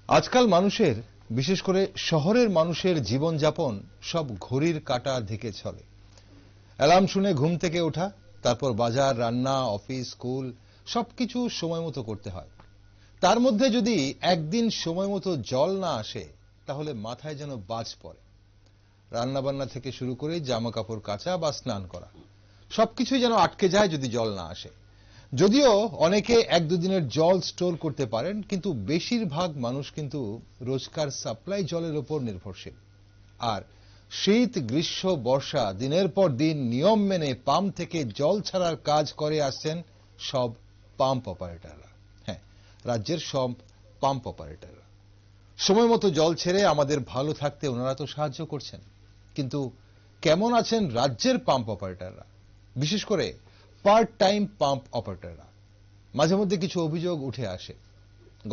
আজকাল মানুষের, বিশেষ করে শহরের মানুষের জীবনযাপন সব ঘড়ির কাঁটা দিকে চলে। অ্যালার্ম শুনে ঘুম থেকে ওঠা, তারপর বাজার, রান্না, অফিস, স্কুল সবকিছু সময় মতো করতে হয়। তার মধ্যে যদি একদিন সময় মতো জল না আসে তাহলে মাথায় যেন বাজ পড়ে। রান্নাবান্না থেকে শুরু করে জামা কাপড় কাচা বা স্নান করা সবকিছুই যেন আটকে যায় যদি জল না আসে। যদিও অনেকে এক দুদিনের জল স্টোর করতে পারেন, কিন্তু বেশিরভাগ মানুষ কিন্তু রোজকার সাপ্লাই জলের উপর নির্ভরশীল। আর শীত, গ্রীষ্ম, বর্ষা দিনের পর দিন নিয়ম মেনে পাম্প থেকে জল ছাড়ার কাজ করে আসছেন সব পাম্প অপারেটররা। হ্যাঁ, রাজ্যের সব পাম্প অপারেটররা সময় মতো জল ছেড়ে আমাদের ভালো থাকতে ওনারা তো সাহায্য করছেন। কিন্তু কেমন আছেন রাজ্যের পাম্প অপারেটররা, বিশেষ করে পার্ট টাইম পাম্প অপারেটররা? মাঝে মধ্যে কিছু অভিযোগ উঠে আসে।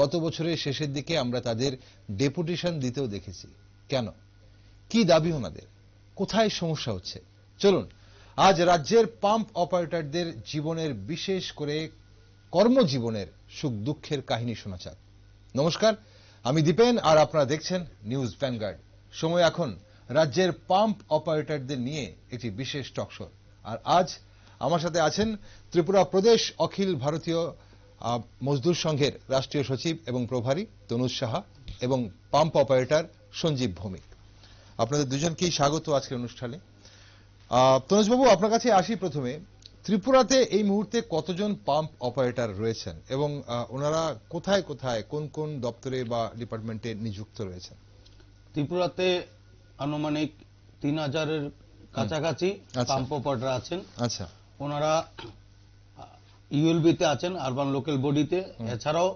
গত বছরের শেষের দিকে আমরা তাদের ডেপুটেশন দিতেও দেখেছি। কেন, কি দাবি ওনাদের, কোথায় সমস্যা হচ্ছে? চলুন আজ রাজ্যের পাম্প অপারেটরদের জীবনের, বিশেষ করে কর্মজীবনের সুখ দুঃখের কাহিনী শোনা যাক। নমস্কার, আমি দীপেন আর আপনারা দেখছেন নিউজ ভ্যানগার্ড। সময় এখন রাজ্যের পাম্প অপারেটরদের নিয়ে একটি বিশেষ টকশো। আর আজ আমার সাথে আছেন ত্রিপুরা প্রদেশ অখিল ভারতীয় মজদুর সংঘের রাষ্ট্রীয় সচিব এবং প্রভারী তনুজ সাহা এবং পাম্প অপারেটর সঞ্জীব ভৌমিক। আপনাদের দুজনকেই স্বাগত আজকের অনুষ্ঠানে। তনুজবাবু, আপনার কাছে আসি প্রথমে। ত্রিপুরাতে এই মুহূর্তে কতজন পাম্প অপারেটর রয়েছেন এবং ওনারা কোথায় কোথায় কোন কোন দপ্তরে বা ডিপার্টমেন্টে নিযুক্ত রয়েছেন? ত্রিপুরাতে আনুমানিক 3000-এর কাছাকাছি পাম্প অপারেটর আছেন। আচ্ছা, ওনারা ইউএলবিতে আছেন, আরবান লোকাল বডিতে, এছাড়াও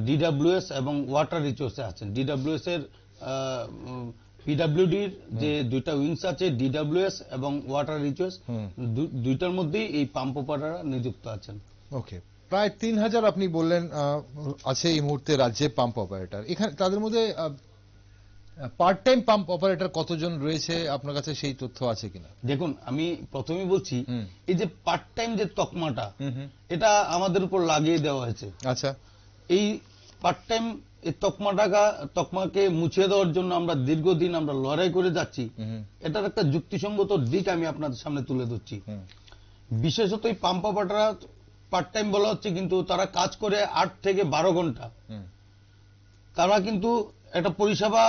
ডিডব্লিউএস এবং ওয়াটার রিসোর্সে আছেন। ডিডব্লিউএস এর পিডব্লিউডির যে দুইটা উইংস আছে, ডিডব্লিউএস এবং ওয়াটার রিসোর্স, দুইটার মধ্যেই এই পাম্প অপারেটররা নিযুক্ত আছেন। ওকে, প্রায় 3000 আপনি বললেন আছে এই মুহূর্তে রাজ্যে পাম্প অপারেটর। এখানে তাদের মধ্যে পার্ট টাইম পাম্প অপারেটর কতজন রয়েছে আপনার কাছে, সেই তথ্য আছে কিনা? দেখুন, আমি প্রথমেই বলছি, এই যে পার্ট টাইম যে তকমাটা, এটা আমাদের উপর লাগিয়ে দেওয়া হয়েছে। আচ্ছা, এই পার্ট টাইম এই তকমাকে মুছিয়ে দেওয়ার জন্য আমরা দীর্ঘদিন আমরা লড়াই করে যাচ্ছি। এটার একটা যুক্তিসঙ্গত দিক আমি আপনাদের সামনে তুলে ধরছি। বিশেষত এই পাম্প অপারেটররা পার্ট টাইম বলা হচ্ছে, কিন্তু তারা কাজ করে 8 থেকে 12 ঘন্টা। তারা কিন্তু একটা পরিষেবা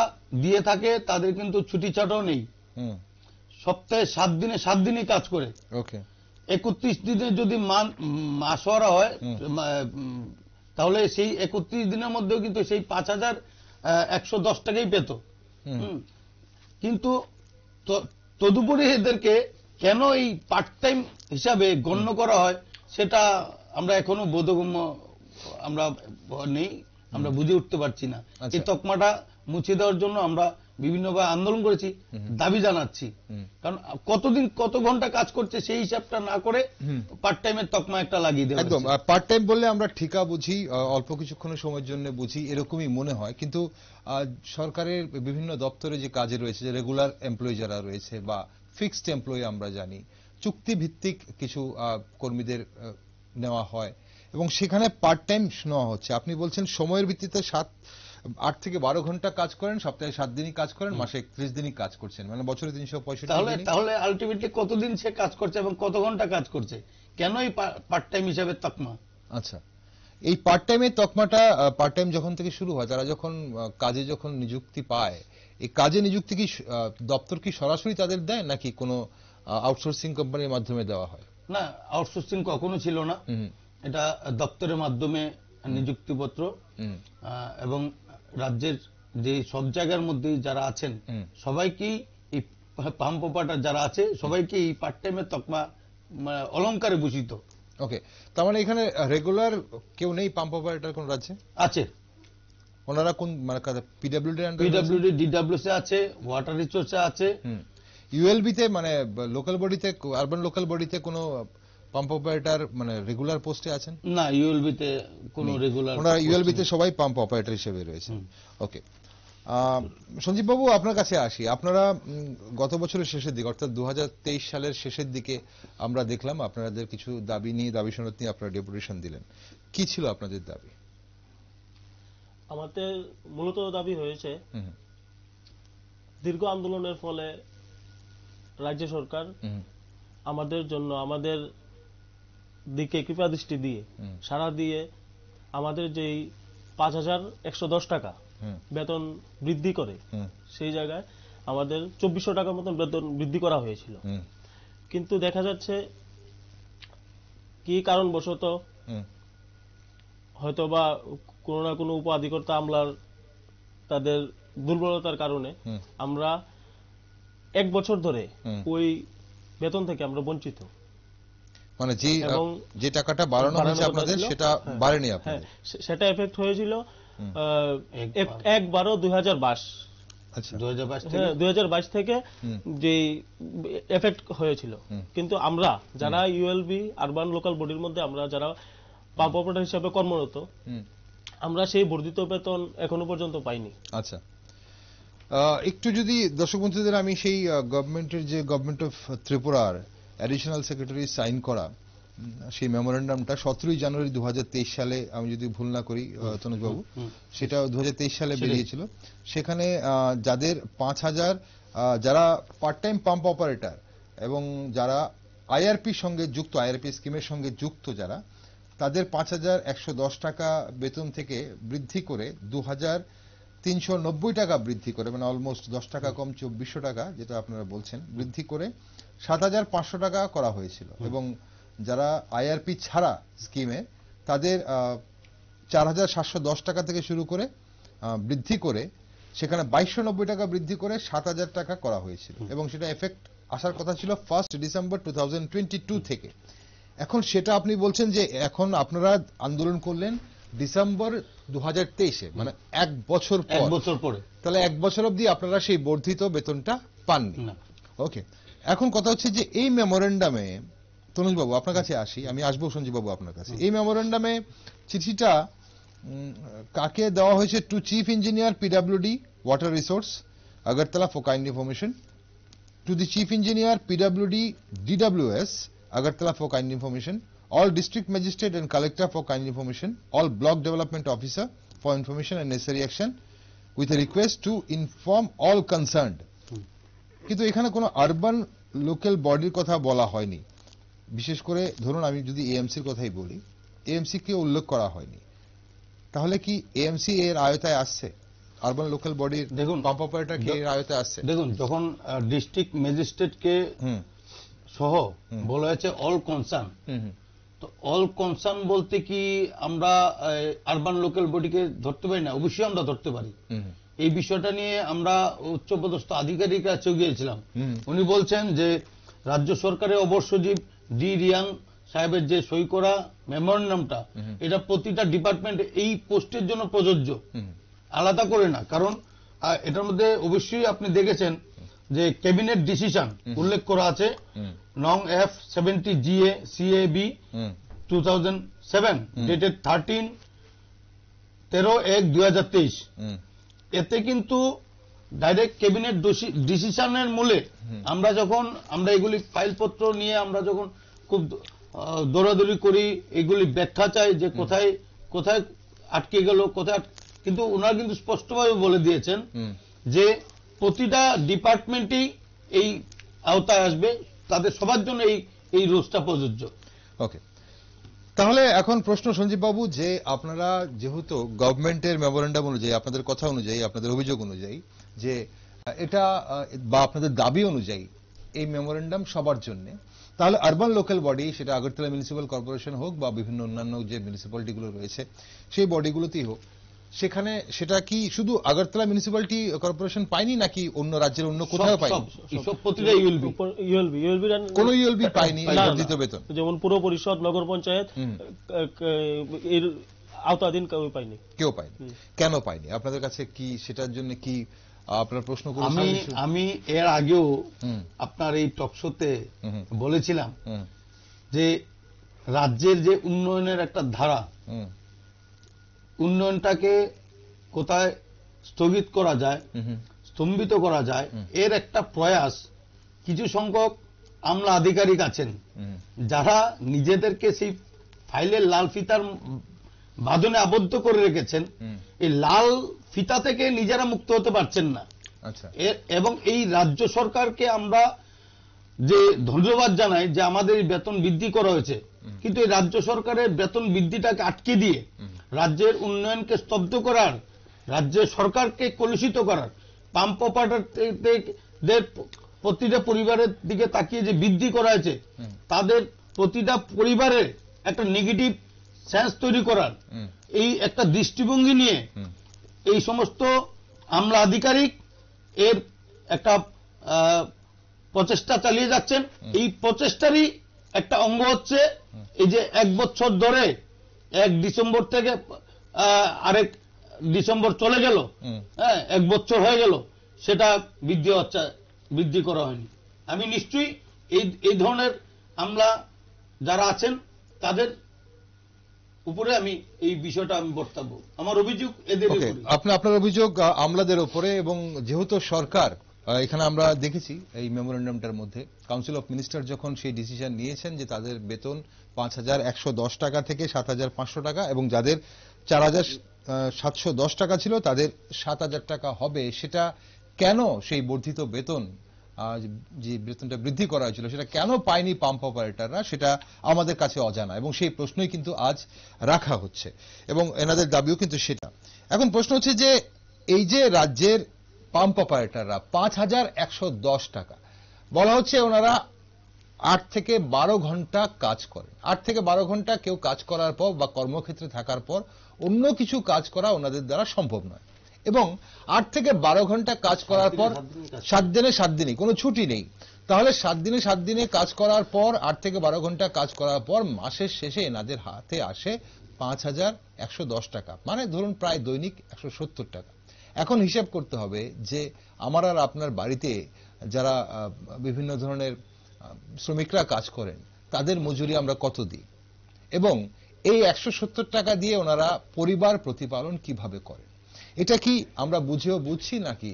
দিয়ে থাকে, তাদের কিন্তু ছুটি ছাটাও নেই। সপ্তাহে 7 দিনে 7 দিনই কাজ করে। 31 দিনে যদি মাসওয়ারা হয়, তাহলে সেই 31 দিনের মধ্যেও কিন্তু সেই 5110 টাকাই পেত। কিন্তু তদুপরি এদেরকে কেন এই পার্ট টাইম হিসাবে গণ্য করা হয় সেটা আমরা এখনো বোধগম্য আমরা নেই, আমরা বুঝে উঠতে পারছি না। এই তকমাটা মুছে দেওয়ার জন্য আমরা বিভিন্নভাবে আন্দোলন করেছি, দাবি জানাচ্ছি। কারণ কতদিন কত ঘন্টা কাজ করছে সেই হিসাবটা না করে পার্ট টাইমের তকমা একটা লাগিয়ে দেওয়া। একদম, পার্ট টাইম বললে আমরা ঠিকা বুঝি, অল্প কিছুক্ষণের সময়ের জন্য বুঝি, এরকমই মনে হয়। কিন্তু সরকারের বিভিন্ন দপ্তরে যে কাজে রয়েছে, যে রেগুলার এমপ্লয়ি যারা রয়েছে বা ফিক্সড এমপ্লয়ি, আমরা জানি চুক্তিভিত্তিক কিছু কর্মীদের নেওয়া হয় এবং সেখানে পার্ট টাইম নেওয়া হচ্ছে। আপনি বলছেন সময়ের ভিত্তিতে 8 থেকে 12 ঘন্টা কাজ করেন, সপ্তাহে 7 দিনই কাজ করেন, মাসে 31 দিনই কাজ করছেন, মানে বছরে 365 দিন। তাহলে আলটিমেটলি কতদিন সে কাজ করছে এবং কত ঘন্টা কাজ করছে, কেন এই পার্ট টাইম হিসাবে তকমা? আচ্ছা, এই পার্ট টাইমের তকমাটা পার্ট টাইম যখন থেকে শুরু হয়, তারা যখন কাজে যখন নিযুক্তি পায়, এই কাজে নিযুক্তি কি দপ্তর কি সরাসরি তাদের দেয় নাকি কোনো আউটসোর্সিং কোম্পানির মাধ্যমে দেওয়া হয়? না, আউটসোর্সিং কখনো ছিল না, এটা দপ্তরের মাধ্যমে নিযুক্তিপত্র। এবং রাজ্যের যে সব জায়গার মধ্যে যারা আছেন সবাইকেই এই পাম্প অপারেটর যারা আছে সবাইকে এই পার্ট টাইমের তকমা অলংকারে ভূষিত। ওকে, তার মানে এখানে রেগুলার কেউ নেই পাম্প অপারেটর কোন রাজ্যে? আছে, ওনারা কোন, মানে পিডব্লিউডি, ডিডব্লিউসি আছে, ওয়াটার রিসোর্সে আছে। ইউএলবিতে, মানে লোকাল বডিতে, আরবান লোকাল বডিতে কোনো পাম্প অপারেটর মানে রেগুলার পোস্টে আছেন? না, ইউএলবিতে কোনো রেগুলার, ওনারা ইউএলবিতে সবাই পাম্প অপারেটর হিসেবে রয়েছে। ওকে, সঞ্জীব বাবু, আপনার কাছে আসি। আপনারা গত বছরের শেষের দিকে, অর্থাৎ 2023 সালের শেষের দিকে আমরা দেখলাম আপনাদের কিছু দাবি সনদ নিয়ে আপনারা ডেপুটেশন দিলেন। কি ছিল আপনাদের দাবি? আমাদের মূলত দাবি হয়েছে দীর্ঘ আন্দোলনের ফলে রাজ্য সরকার আমাদের জন্য আমাদের দিকে কৃপা দৃষ্টি দিয়ে সাড়া দিয়ে আমাদের যেই ৫,১১০ টাকা বেতন বৃদ্ধি করে সেই জায়গায় আমাদের ২৪০০ টাকার মতন বেতন বৃদ্ধি করা হয়েছিল। কিন্তু দেখা যাচ্ছে কি কারণবশত হয়তোবা কোনো না কোনো উপাধিকর্তা আমলার তাদের দুর্বলতার কারণে আমরা ১ বছর ধরে ওই বেতন থেকে আমরা বঞ্চিত। মানে যে টাকাটা বাড়ানো হয়েছে আপনাদের সেটা বাড়েনি আপনাদের? সেটা এফেক্ট হয়েছিল ১/১/২০২২। আচ্ছা, ২০২২ থেকে যে এফেক্ট হয়েছিল। কিন্তু আমরা যারা ইউএলবি আরবান লোকাল বডির মধ্যে আমরা যারা পাম্প অপারেটর হিসেবে কর্মরত, আমরা সেই বর্ধিত বেতন এখনো পর্যন্ত পাইনি। আচ্ছা, একটু যদি দর্শক বন্ধুদের আমি সেই গভর্নমেন্টের যে গভর্নমেন্ট অফ ত্রিপুরার অ্যাডিশনাল সেক্রেটারি সাইন করা সেই মেমোরেন্ডামটা 17 জানুয়ারি 2023 সালে, আমি যদি ভুল না করি তনুজবাবু, সেটা 2023 সালে বেরিয়েছিল। সেখানে যাদের 5,000 যারা পার্ট টাইম পাম্প অপারেটর এবং যারা আইআরপি সঙ্গে যুক্ত, আইআরপি স্কিমের সঙ্গে যুক্ত যারা, তাদের 5,110 টাকা বেতন থেকে বৃদ্ধি করে 2,390 টাকা বৃদ্ধি করে, মানে অলমোস্ট 10 টাকা কম 2,400 টাকা যেটা আপনারা বলছেন, বৃদ্ধি করে 7,500 টাকা করা হয়েছিল। এবং যারা আইআরপি ছাড়া স্কিমে তাদের 4,710 টাকা থেকে শুরু করে বৃদ্ধি করে সেখানে 2,290 টাকা বৃদ্ধি করে 7,000 টাকা করা হয়েছিল। এবং সেটা এফেক্ট আসার কথা ছিল 1 ডিসেম্বর 2022 থেকে। এখন সেটা আপনি বলছেন যে এখন আপনারা আন্দোলন করলেন ডিসেম্বর 2023-এ, মানে 1 বছর পরে। তাহলে 1 বছর অবধি আপনারা সেই বর্ধিত বেতনটা পাননি। ওকে, এখন কথা হচ্ছে যে এই মেমোরেন্ডামে, তনুজবাবু আপনার কাছে আসি, আমি আসবো সঞ্জীববাবু আপনার কাছে। এই মেমোরেন্ডামে চিঠিটা কাকে দেওয়া হয়েছে? Two chief engineer PWD water resource Agartala for kind information, to the chief engineer PWD DWS Agartala for kind information, all district magistrate and collector for kind information, all block development officer for information and necessary action with a request to inform all concerned. কিন্তু এখানে কোনো urban local বডির কথা বলা হয়নি। বিশেষ করে ধরুন আমি যদি এএমসির কথাই বলি, এএমসি কে উল্লেখ করা হয়নি। তাহলে কি এএমসি এর আয়তায় আসছে? আরবান লোকাল বডির দেখুন পাম্প অপারেটর কি এর আয়তায় আসছে? দেখুন, যখন ডিস্ট্রিক্ট ম্যাজিস্ট্রেটকে সহ বলা হয়েছে অল কনসার্ন, তো অল কনসার্ন বলতে কি আমরা আরবান লোকাল বডিকে ধরতে পারি না? অবশ্যই আমরা ধরতে পারি। এই বিষয়টা নিয়ে আমরা উচ্চপদস্থ আধিকারিকের কাছে গিয়েছিলাম। উনি বলছেন যে রাজ্য সরকারের অবর সচিব ডি রিয়াং সাহেবের যে সই করা মেমোরেন্ডামটা, এটা প্রতিটা ডিপার্টমেন্ট এই পোস্টের জন্য প্রযোজ্য, আলাদা করে না। কারণ এটার মধ্যে অবশ্যই আপনি দেখেছেন যে ক্যাবিনেট ডিসিশন উল্লেখ করা আছে, নং F70 GA CAB 2007 ডেটেড 13/1/2023। এতে কিন্তু ডাইরেক্ট ক্যাবিনেট ডিসিশনের মূলে আমরা এগুলি ফাইলপত্র নিয়ে আমরা যখন খুব দৌড়াদৌড়ি করি, এগুলি ব্যাখ্যা চাই যে কোথায় কোথায় আটকে গেল, কোথায়, কিন্তু ওনারা কিন্তু স্পষ্টভাবে বলে দিয়েছেন যে প্রতিটা ডিপার্টমেন্টেই এই আওতায় আসবে, তাদের সবার জন্য এই রুলসটা প্রযোজ্য। ওকে, তাহলে এখন প্রশ্ন সঞ্জীব বাবু, যে আপনারা যেহেতু গভর্নমেন্টের মেমোরেন্ডাম অনুযায়ী, আপনাদের কথা অনুযায়ী, আপনাদের অভিযোগ অনুযায়ী যে এটা বা আপনাদের দাবি অনুযায়ী এই মেমোরেন্ডাম সবার জন্য, তাহলে আরবান লোকাল বডি, সেটা আগরতলা মিউনিসিপ্যাল কর্পোরেশন হোক বা বিভিন্ন অন্যান্য যে মিউনিসিপ্যালিটিগুলো রয়েছে সেই বডিগুলোতেই হোক, সেখানে সেটা কি শুধু আগরতলা মিউনিসিপ্যালিটি কর্পোরেশন পায়নি নাকি অন্য রাজ্যের অন্য কোথাও পায়নি? কোন ইউএলবি পায়নি বর্ধিত বেতন? যেমন পুর পরিষদ, নগর পঞ্চায়েত এর আওতাধীন কেউ পায়নি। কেউ পায়নি। কেন পায়নি? আপনাদের কাছে কি সেটার জন্য কি আপনার প্রশ্ন করেছেন? আমি এর আগেও আপনার এই টকশোতে বলেছিলাম যে রাজ্যের যে উন্নয়নের একটা ধারা, উন্নয়নটাকে কোথায় স্থগিত করা যায়, স্তম্ভিত করা যায়, এর একটা প্রয়াস কিছু সংখ্যক আমলা আধিকারিক আছেন যারা নিজেদেরকে সেই ফাইলের লাল ফিতার বাঁধনে আবদ্ধ করে রেখেছেন, এই লাল ফিতা থেকে নিজেরা মুক্ত হতে পারছেন না। আচ্ছা, এবং এই রাজ্য সরকারকে আমরা যে ধন্যবাদ জানাই যে আমাদের এই বেতন বৃদ্ধি করা হয়েছে, কিন্তু এই রাজ্য সরকারের বেতন বৃদ্ধিটাকে আটকে দিয়ে রাজ্যের উন্নয়নকে স্তব্ধ করার, রাজ্যের সরকারকে কলুষিত করার, পাম্প অপারেটরদের প্রতিটা পরিবারের দিকে তাকিয়ে যে বৃদ্ধি করা হয়েছে, তাদের প্রতিটা পরিবারের একটা নেগেটিভ সেন্স তৈরি করার এই একটা দৃষ্টিভঙ্গি নিয়ে এই সমস্ত আমলা আধিকারিক এর একটা প্রচেষ্টা চালিয়ে যাচ্ছেন। এই প্রচেষ্টারই একটা অঙ্গ হচ্ছে এই যে 1 বছর ধরে 1 ডিসেম্বর থেকে আরেক ডিসেম্বর চলে গেল, হ্যাঁ 1 বছর হয়ে গেল, সেটা বৃদ্ধি করা হয়নি। আমি নিশ্চয়ই এই ধরনের আমলা যারা আছেন তাদের উপরে আমি এই বিষয়টা আমি বক্তব্য, আমার অভিযোগ এদের উপরে। আপনার অভিযোগ আমলাদের উপরে, এবং যেহেতু সরকার এখানে আমরা দেখেছি এই মেমোরেন্ডামটার মধ্যে কাউন্সিল অফ মিনিস্টার যখন সেই ডিসিশন নিয়েছেন যে তাদের বেতন 5,110 টাকা থেকে 7,500 টাকা, এবং যাদের 4,710 টাকা ছিল তাদের 7,000 টাকা হবে, সেটা কেন সেই বর্ধিত বেতন, যে বেতনটা বৃদ্ধি করা হয়েছিল সেটা কেন পায়নি পাম্প অপারেটররা, সেটা আমাদের কাছে অজানা, এবং সেই প্রশ্নই কিন্তু আজ রাখা হচ্ছে এবং এনাদের দাবিও কিন্তু সেটা। এখন প্রশ্ন হচ্ছে যে এই যে রাজ্যের পাম্প অপারেটররা 5,110 টাকা বলা হচ্ছে, ওনারা 8 থেকে 12 ঘন্টা কাজ করেন। 8 থেকে 12 ঘন্টা কেউ কাজ করার পর বা কর্মক্ষেত্রে থাকার পর অন্য কিছু কাজ করা ওনাদের দ্বারা সম্ভব নয়, এবং 8 থেকে 12 ঘন্টা কাজ করার পর 7 দিনে 7 দিনই কোনো ছুটি নেই, তাহলে 7 দিনে 7 দিনে কাজ করার পর 8 থেকে 12 ঘন্টা কাজ করার পর মাসের শেষে এনাদের হাতে আসে 5,110 টাকা, মানে ধরুন প্রায় দৈনিক 170 টাকা। এখন হিসাব করতে হবে যে আমার আর আপনার বাড়িতে যারা বিভিন্ন ধরনের শ্রমিকরা কাজ করেন তাদের মজুরি আমরা কত দিই, এবং এই 170 টাকা দিয়ে ওনারা পরিবার প্রতিপালন কিভাবে করেন, এটা কি আমরা বুঝেও বুঝছি নাকি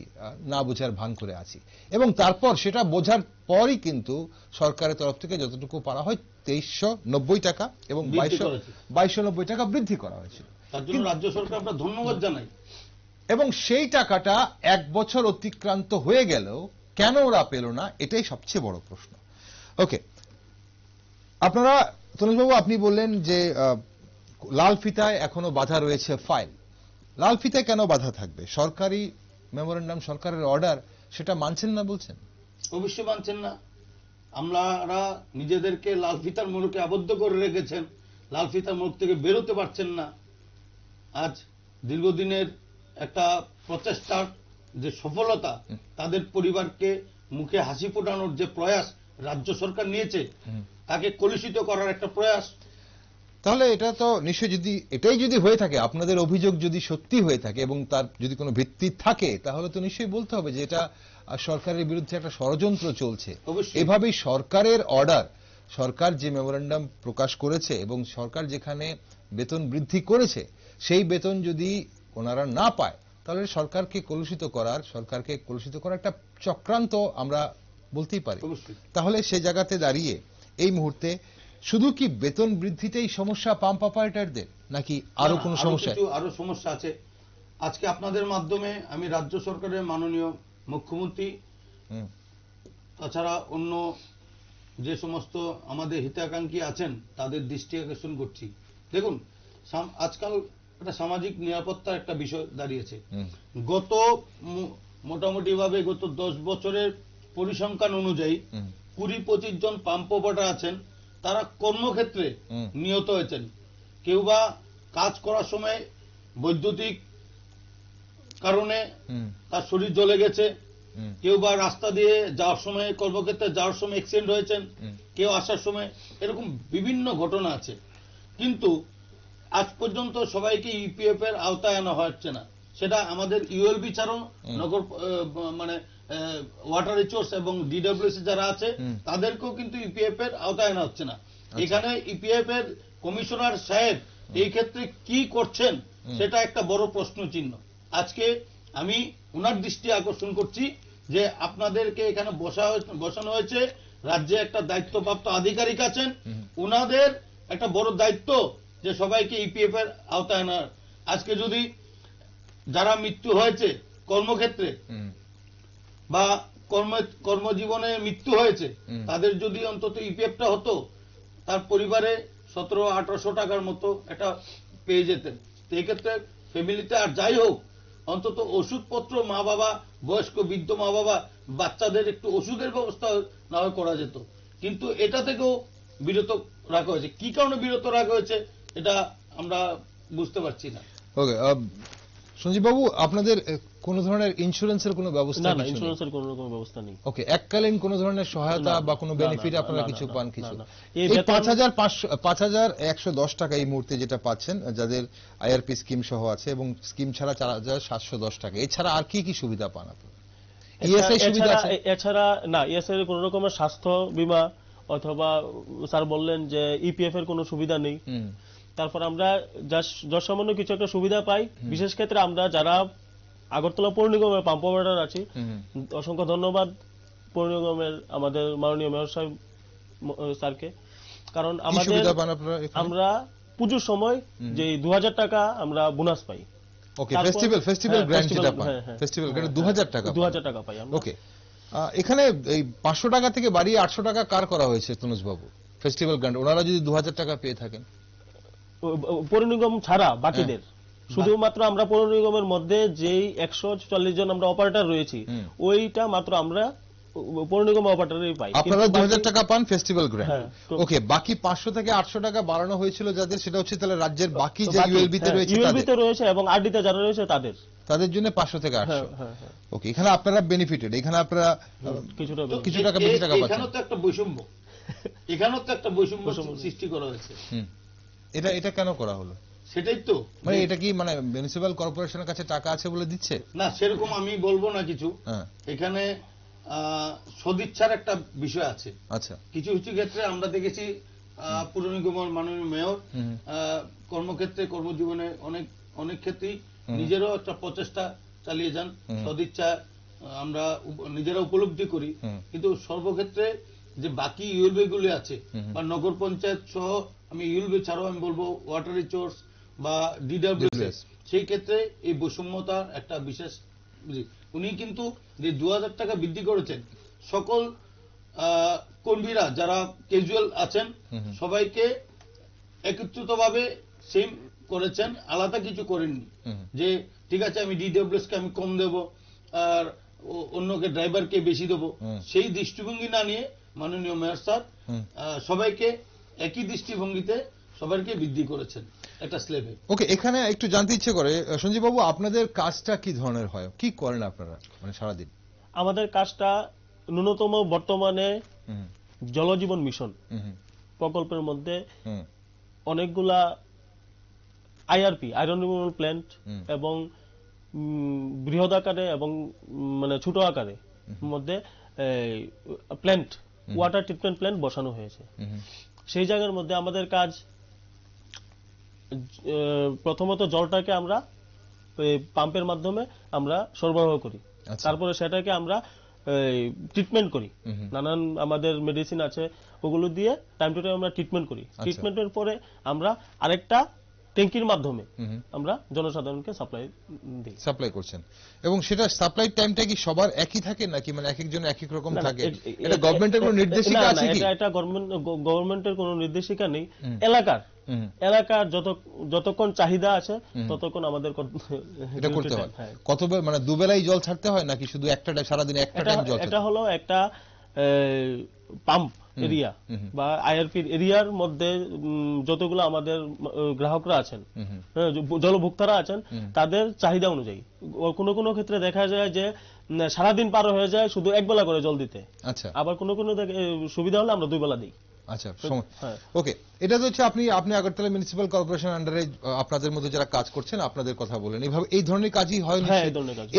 না বোঝার ভান করে আছি? এবং তারপর সেটা বোঝার পরই কিন্তু সরকারের তরফ থেকে যতটুকু পারা হয় 2,390 টাকা এবং 2,290 টাকা বৃদ্ধি করা হয়েছিল। তার জন্য রাজ্য সরকার আমরা ধন্যবাদ জানাই। এবং সেই টাকাটা 1 বছর অতিক্রান্ত হয়ে গেলেও কেন ওরা পেল না, এটাই সবচেয়ে বড় প্রশ্ন। ওকে, আপনারা তনুজবাবু আপনি বললেন যে লাল ফিতায় এখনো বাধা রয়েছে ফাইল। লাল ফিতায় কেন বাধা থাকবে? সরকারি মেমোরেন্ডাম, সরকারের অর্ডার, সেটা মানছেন না বলছেন? অবশ্যই মানছেন না। আমলারা নিজেদেরকে লাল ফিতার মোড়কে আবদ্ধ করে রেখেছেন, লাল ফিতার মোড় থেকে বেরোতে পারছেন না। আজ দীর্ঘদিনের একটা প্রচেষ্টার যে সফলতা, তাদের পরিবারকে মুখে হাসি ফোটানোর যে প্রয়াস রাজ্য সরকার নিয়েছে, তাকে কলুষিত করার একটা প্রয়াস। তাহলে এটা তো নিশ্চয়ই, যদি এটাই যদি হয়ে থাকে, আপনাদের অভিযোগ যদি সত্যি হয়ে থাকে এবং তার যদি কোনো ভিত্তি থাকে, তাহলে তো নিশ্চয়ই বলতে হবে যে এটা সরকারের বিরুদ্ধে একটা ষড়যন্ত্র চলছে। এভাবেই সরকারের অর্ডার, সরকার যে মেমোরেন্ডাম প্রকাশ করেছে এবং সরকার যেখানে বেতন বৃদ্ধি করেছে, সেই বেতন যদি ওনারা না পায়, তাহলে সরকারকে কলুষিত করার একটা চক্রান্ত আমরা বলতেই পারি। তাহলে সে জায়গাতে দাঁড়িয়ে এই মুহূর্তে শুধু কি বেতন বৃদ্ধিতেই সমস্যা পাম্প অপারেটরদের, নাকি আরো কোনো সমস্যা? আরো সমস্যা আছে। আজকে আপনাদের মাধ্যমে আমি রাজ্য সরকারের মাননীয় মুখ্যমন্ত্রী, তাছাড়া অন্য যে সমস্ত আমাদের হিতাকাঙ্ক্ষী আছেন তাদের দৃষ্টি আকর্ষণ করছি। দেখুন, আজকাল একটা সামাজিক নিরাপত্তার একটা বিষয় দাঁড়িয়েছে। গত মোটামুটি ভাবে গত 10 বছরের পরিসংখ্যান অনুযায়ী 20-25 জন পাম্প অপারেটর আছেন, তারা কর্মক্ষেত্রে নিহত হয়েছেন। কেউ বা কাজ করার সময় বৈদ্যুতিক কারণে তার শরীর জ্বলে গেছে, কেউ বা রাস্তা দিয়ে যাওয়ার সময়, কর্মক্ষেত্রে যাওয়ার সময় অ্যাক্সিডেন্ট হয়েছেন, কেউ আসার সময়, এরকম বিভিন্ন ঘটনা আছে। কিন্তু আজ পর্যন্ত সবাইকে ইপিএফ এর আওতায় আনা হচ্ছে না। সেটা আমাদের ইউএলবি ছাড়াও নগর মানে ওয়াটার রিসোর্স এবং ডিডব্লিউসি যারা আছে তাদেরকেও কিন্তু ইপিএফ এর আওতায় আনা হচ্ছে না। এখানে ইপিএফ এর কমিশনার সাহেব এই ক্ষেত্রে কি করছেন, সেটা একটা বড় প্রশ্ন চিহ্ন। আজকে আমি ওনার দৃষ্টি আকর্ষণ করছি যে আপনাদেরকে এখানে বসানো হয়েছে, রাজ্যে একটা দায়িত্বপ্রাপ্ত আধিকারিক আছেন, ওনাদের একটা বড় দায়িত্ব যে সবাইকে ইপিএফ এর আওতায় আনার। আজকে যদি যারা মৃত্যু হয়েছে কর্মক্ষেত্রে বা কর্মজীবনে মৃত্যু হয়েছে, তাদের যদি অন্তত ইপিএফটা হতো, তার পরিবারে 1700-1800 টাকার মতো এটা পেয়ে যেতেন। এই ক্ষেত্রে ফ্যামিলিতে আর যাই হোক, অন্তত ওষুধপত্র মা বাবা, বয়স্ক বৃদ্ধ মা বাবা, বাচ্চাদের একটু ওষুধের ব্যবস্থা না হয় করা যেত। কিন্তু এটা থেকেও বিরত রাখা হয়েছে। কি কারণে বিরত রাখা হয়েছে এটা আমরা বুঝতে পারছি না। ওকে, সঞ্জীব বাবু, আপনাদের কোন ধরনের ইন্স্যুরেন্সের কোনো ব্যবস্থা না, কিছু নেই? ইন্স্যুরেন্সের কোনো রকম ব্যবস্থা নেই। ওকে, এককালীন কোন ধরনের সহায়তা না, বা কোনো না, বেনিফিট না, আপনারা না, কিছু না, পান? না, কিছু না। এই এই বেতন ৫,১১০ টাকা এই মুহূর্তে যেটা পাচ্ছেন, যাদের আইআরপি স্কিম সহ আছে, এবং স্কিম ছাড়া ৪,৭১০ টাকা, এছাড়া আর কি কি সুবিধা পান আপনারা? ইএসআই সুবিধা আছে? এছাড়া না, ইএসআই এর কোনো রকমের স্বাস্থ্য বীমা অথবা স্যার বললেন যে ইপিএফ এর কোনো সুবিধা নেই। তারপর আমরা যৎসামান্য কিছু একটা সুবিধা পাই। বিশেষ ক্ষেত্রে আমরা যারা আগরতলা পৌর নিগমের পাম্প অপারেটর আছি, অসংখ্য ধন্যবাদ পৌর নিগমের আমাদের মাননীয় মেয়র সাহেব স্যারকে। কারণ আমরা পুজোর সময় যে ২,০০০ টাকা আমরা বোনাস পাই। ওকে, ফেস্টিভ্যাল গ্র্যান্ড যেটা পান, ফেস্টিভ্যাল গ্র্যান্ড ২,০০০ টাকা, ২,০০০ টাকা পাই আমরা। ওকে, এখানে এই ৫০০ টাকা থেকে বাড়িয়ে ৮০০ টাকা কার করা হয়েছে তনুজ বাবু? ফেস্টিভ্যাল গ্র্যান্ড ওনারা যদি ২,০০০ টাকা পেয়ে থাকেন, পৌর নিগম ছাড়া বাকিদের, শুধুমাত্র আমরা পৌর নিগমের মধ্যে যেই ১৪৪ জন আমরা অপারেটর রয়েছি, ওইটা মাত্র আমরা পৌর নিগম অপারেটরই পাই। আপনারা ২,০০০ টাকা পান ফেস্টিভ্যাল গ্র্যান্ড। ওকে, বাকি ৫০০ থেকে ৮০০ টাকা বাড়ানো হয়েছিল যাদের, সেটা হচ্ছে তাহলে রাজ্যের বাকি যে ইউএলবি তে রয়েছে, ইউএলবি তে রয়েছে এবং আরডি তে যারা রয়েছে তাদের জন্য ৫০০ থেকে ৮০০। ওকে, এখানে আপনারা বেনিফিটেড, এখানে আপনারা কিছু টাকা বেশি টাকা পাচ্ছেন। এখানেও তো একটা বৈষম্য সৃষ্টি করা হয়েছে। এটা কেন করা হলো? সেটাই তো, মানে এটা কি মানে মিউনিসিপ্যাল কর্পোরেশনের কাছে টাকা আছে বলে দিচ্ছে? না, সেরকম আমি বলবো না কিছু। এখানে সদিচ্ছার একটা বিষয় আছে। আচ্ছা, কিছু কিছু ক্ষেত্রে আমরা দেখেছি পৌর নিগমের মাননীয় মেয়র কর্মক্ষেত্রে, কর্মজীবনে অনেক ক্ষেত্রেই নিজেরও একটা প্রচেষ্টা চালিয়ে যান, সদিচ্ছা আমরা নিজেরা উপলব্ধি করি। কিন্তু সর্বক্ষেত্রে যে বাকি ইউএলবি গুলি আছে বা নগর পঞ্চায়েত সহ, আমি ইউএলবি ছাড়াও আমি বলবো ওয়াটার রিসোর্স বা ডিডব্লিউএস, সেই ক্ষেত্রে এই বৈষম্যতার একটা বিশেষ, উনি কিন্তু যে ২,০০০ টাকা বৃদ্ধি করেছেন, সকল কর্মীরা যারা ক্যাজুয়াল আছেন সবাইকে একত্রিতভাবে সেম করেছেন, আলাদা কিছু করেননি যে ঠিক আছে আমি ডিডব্লিউএস কে আমি কম দেব আর অন্যকে ড্রাইভারকে বেশি দেবো। সেই দৃষ্টিভঙ্গি না নিয়ে মাননীয় মেয়র স্যার সবাইকে একই দৃষ্টিভঙ্গিতে সবাইকে বৃদ্ধি করেছেন একটা স্ল্যাবে। ওকে, এখানে একটু জানতে ইচ্ছে করে সঞ্জীব বাবু, আপনাদের কাজটা কি ধরনের হয়, কি করেন আপনারা মানে সারাদিন? আমাদের কাজটা ন্যূনতম বর্তমানে জলজীবন মিশন প্রকল্পের মধ্যে অনেকগুলা আইআরপি, আয়রন রিমুভাল প্ল্যান্ট, এবং বৃহৎ আকারে এবং মানে ছোট আকারে মধ্যে প্ল্যান্ট, ওয়াটার ট্রিটমেন্ট প্ল্যান্ট বসানো হয়েছে। সেই জায়গার মধ্যে আমাদের কাজ প্রথমত জলটাকে আমরা পাম্পের মাধ্যমে আমরা সরবরাহ করি, তারপরে সেটাকে আমরা ট্রিটমেন্ট করি, নানান আমাদের মেডিসিন আছে ওগুলো দিয়ে টাইম টু টাইম আমরা ট্রিটমেন্ট করি। ট্রিটমেন্টের পরে আমরা আরেকটা ট্যাঙ্কির মাধ্যমে আমরা জনসাধারণকে সাপ্লাই করছেন। এবং সেটা সাপ্লাই টাইমটা কি সবার একই থাকে নাকি মানে এক একজন এক এক রকম থাকে? এটা গভর্নমেন্টের কোনো নির্দেশিকা আছে কি? এটা গভর্নমেন্টের কোনো নির্দেশিকা নেই। এলাকার যতক্ষণ চাহিদা আছে ততক্ষণ আমাদের এটা করতে হয়। কত মানে দুবেলাই জল ছাড়তে হয় নাকি শুধু একটা সারাদিন একটা টাইম জল? এটা হলো একটা পাম্প এরিয়া বা আইআরপি এরিয়ার মধ্যে যতগুলো আমাদের গ্রাহকরা আছেন, জলভোক্তারা আছেন, তাদের চাহিদা অনুযায়ী কোনো কোনো ক্ষেত্রে দেখা যায় যে সারাদিন পার হয়ে যায় শুধু একবেলা করে জল দিতে। আচ্ছা, আবার কোনো কোনো সুবিধা হলে আমরা ২ বেলা দিই। আচ্ছা, ওকে, এটা তো হচ্ছে আপনি আগরতলা মিউনিসিপ্যাল কর্পোরেশন আন্ডারে আপনাদের মধ্যে যারা কাজ করছেন আপনাদের কথা বলেন, এইভাবে এই ধরনের কাজই হয়।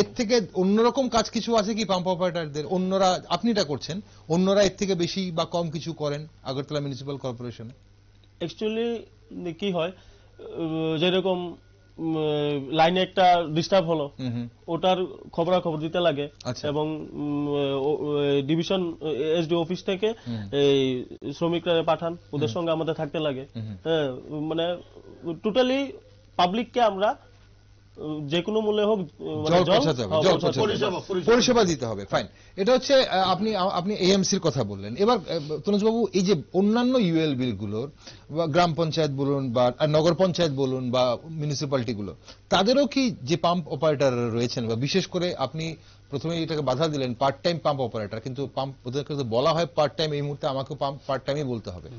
এর থেকে অন্যরকম কাজ কিছু আছে কি পাম্প অপারেটরদের? অন্যরা, আপনি এটা করছেন, অন্যরা এর থেকে বেশি বা কম কিছু করেন আগরতলা মিউনিসিপ্যাল কর্পোরেশন? অ্যাকচুয়ালি কি হয়, যেরকম লাইনে একটা ডিস্টার্ব হলো, ওটার খবরাখবর দিতে লাগে এবং ডিভিশন এসডি অফিস থেকে এই শ্রমিকরা পাঠান, ওদের সঙ্গে আমাদের থাকতে লাগে। মানে টোটালি পাবলিককে আমরা যে কোনো মূল্যে হোক পরিষেবা দিতে হবে। ফাইন, এটা হচ্ছে আপনি এএমসির কথা বললেন। এবার তনুজবাবু, এই যে অন্যান্য ইউএল বিলগুলোর, গ্রাম পঞ্চায়েত বলুন বা নগর পঞ্চায়েত বলুন বা মিউনিসিপ্যালিটি গুলো, তাদেরও কি যে পাম্প অপারেটর রয়েছেন, বা বিশেষ করে আপনি প্রথমে এটাকে বাধা দিলেন পার্ট টাইম পাম্প অপারেটর, কিন্তু ওদেরকে বলা হয় পার্ট টাইম, এই মুহূর্তে আমাকে পার্ট টাইমই বলতে হবে।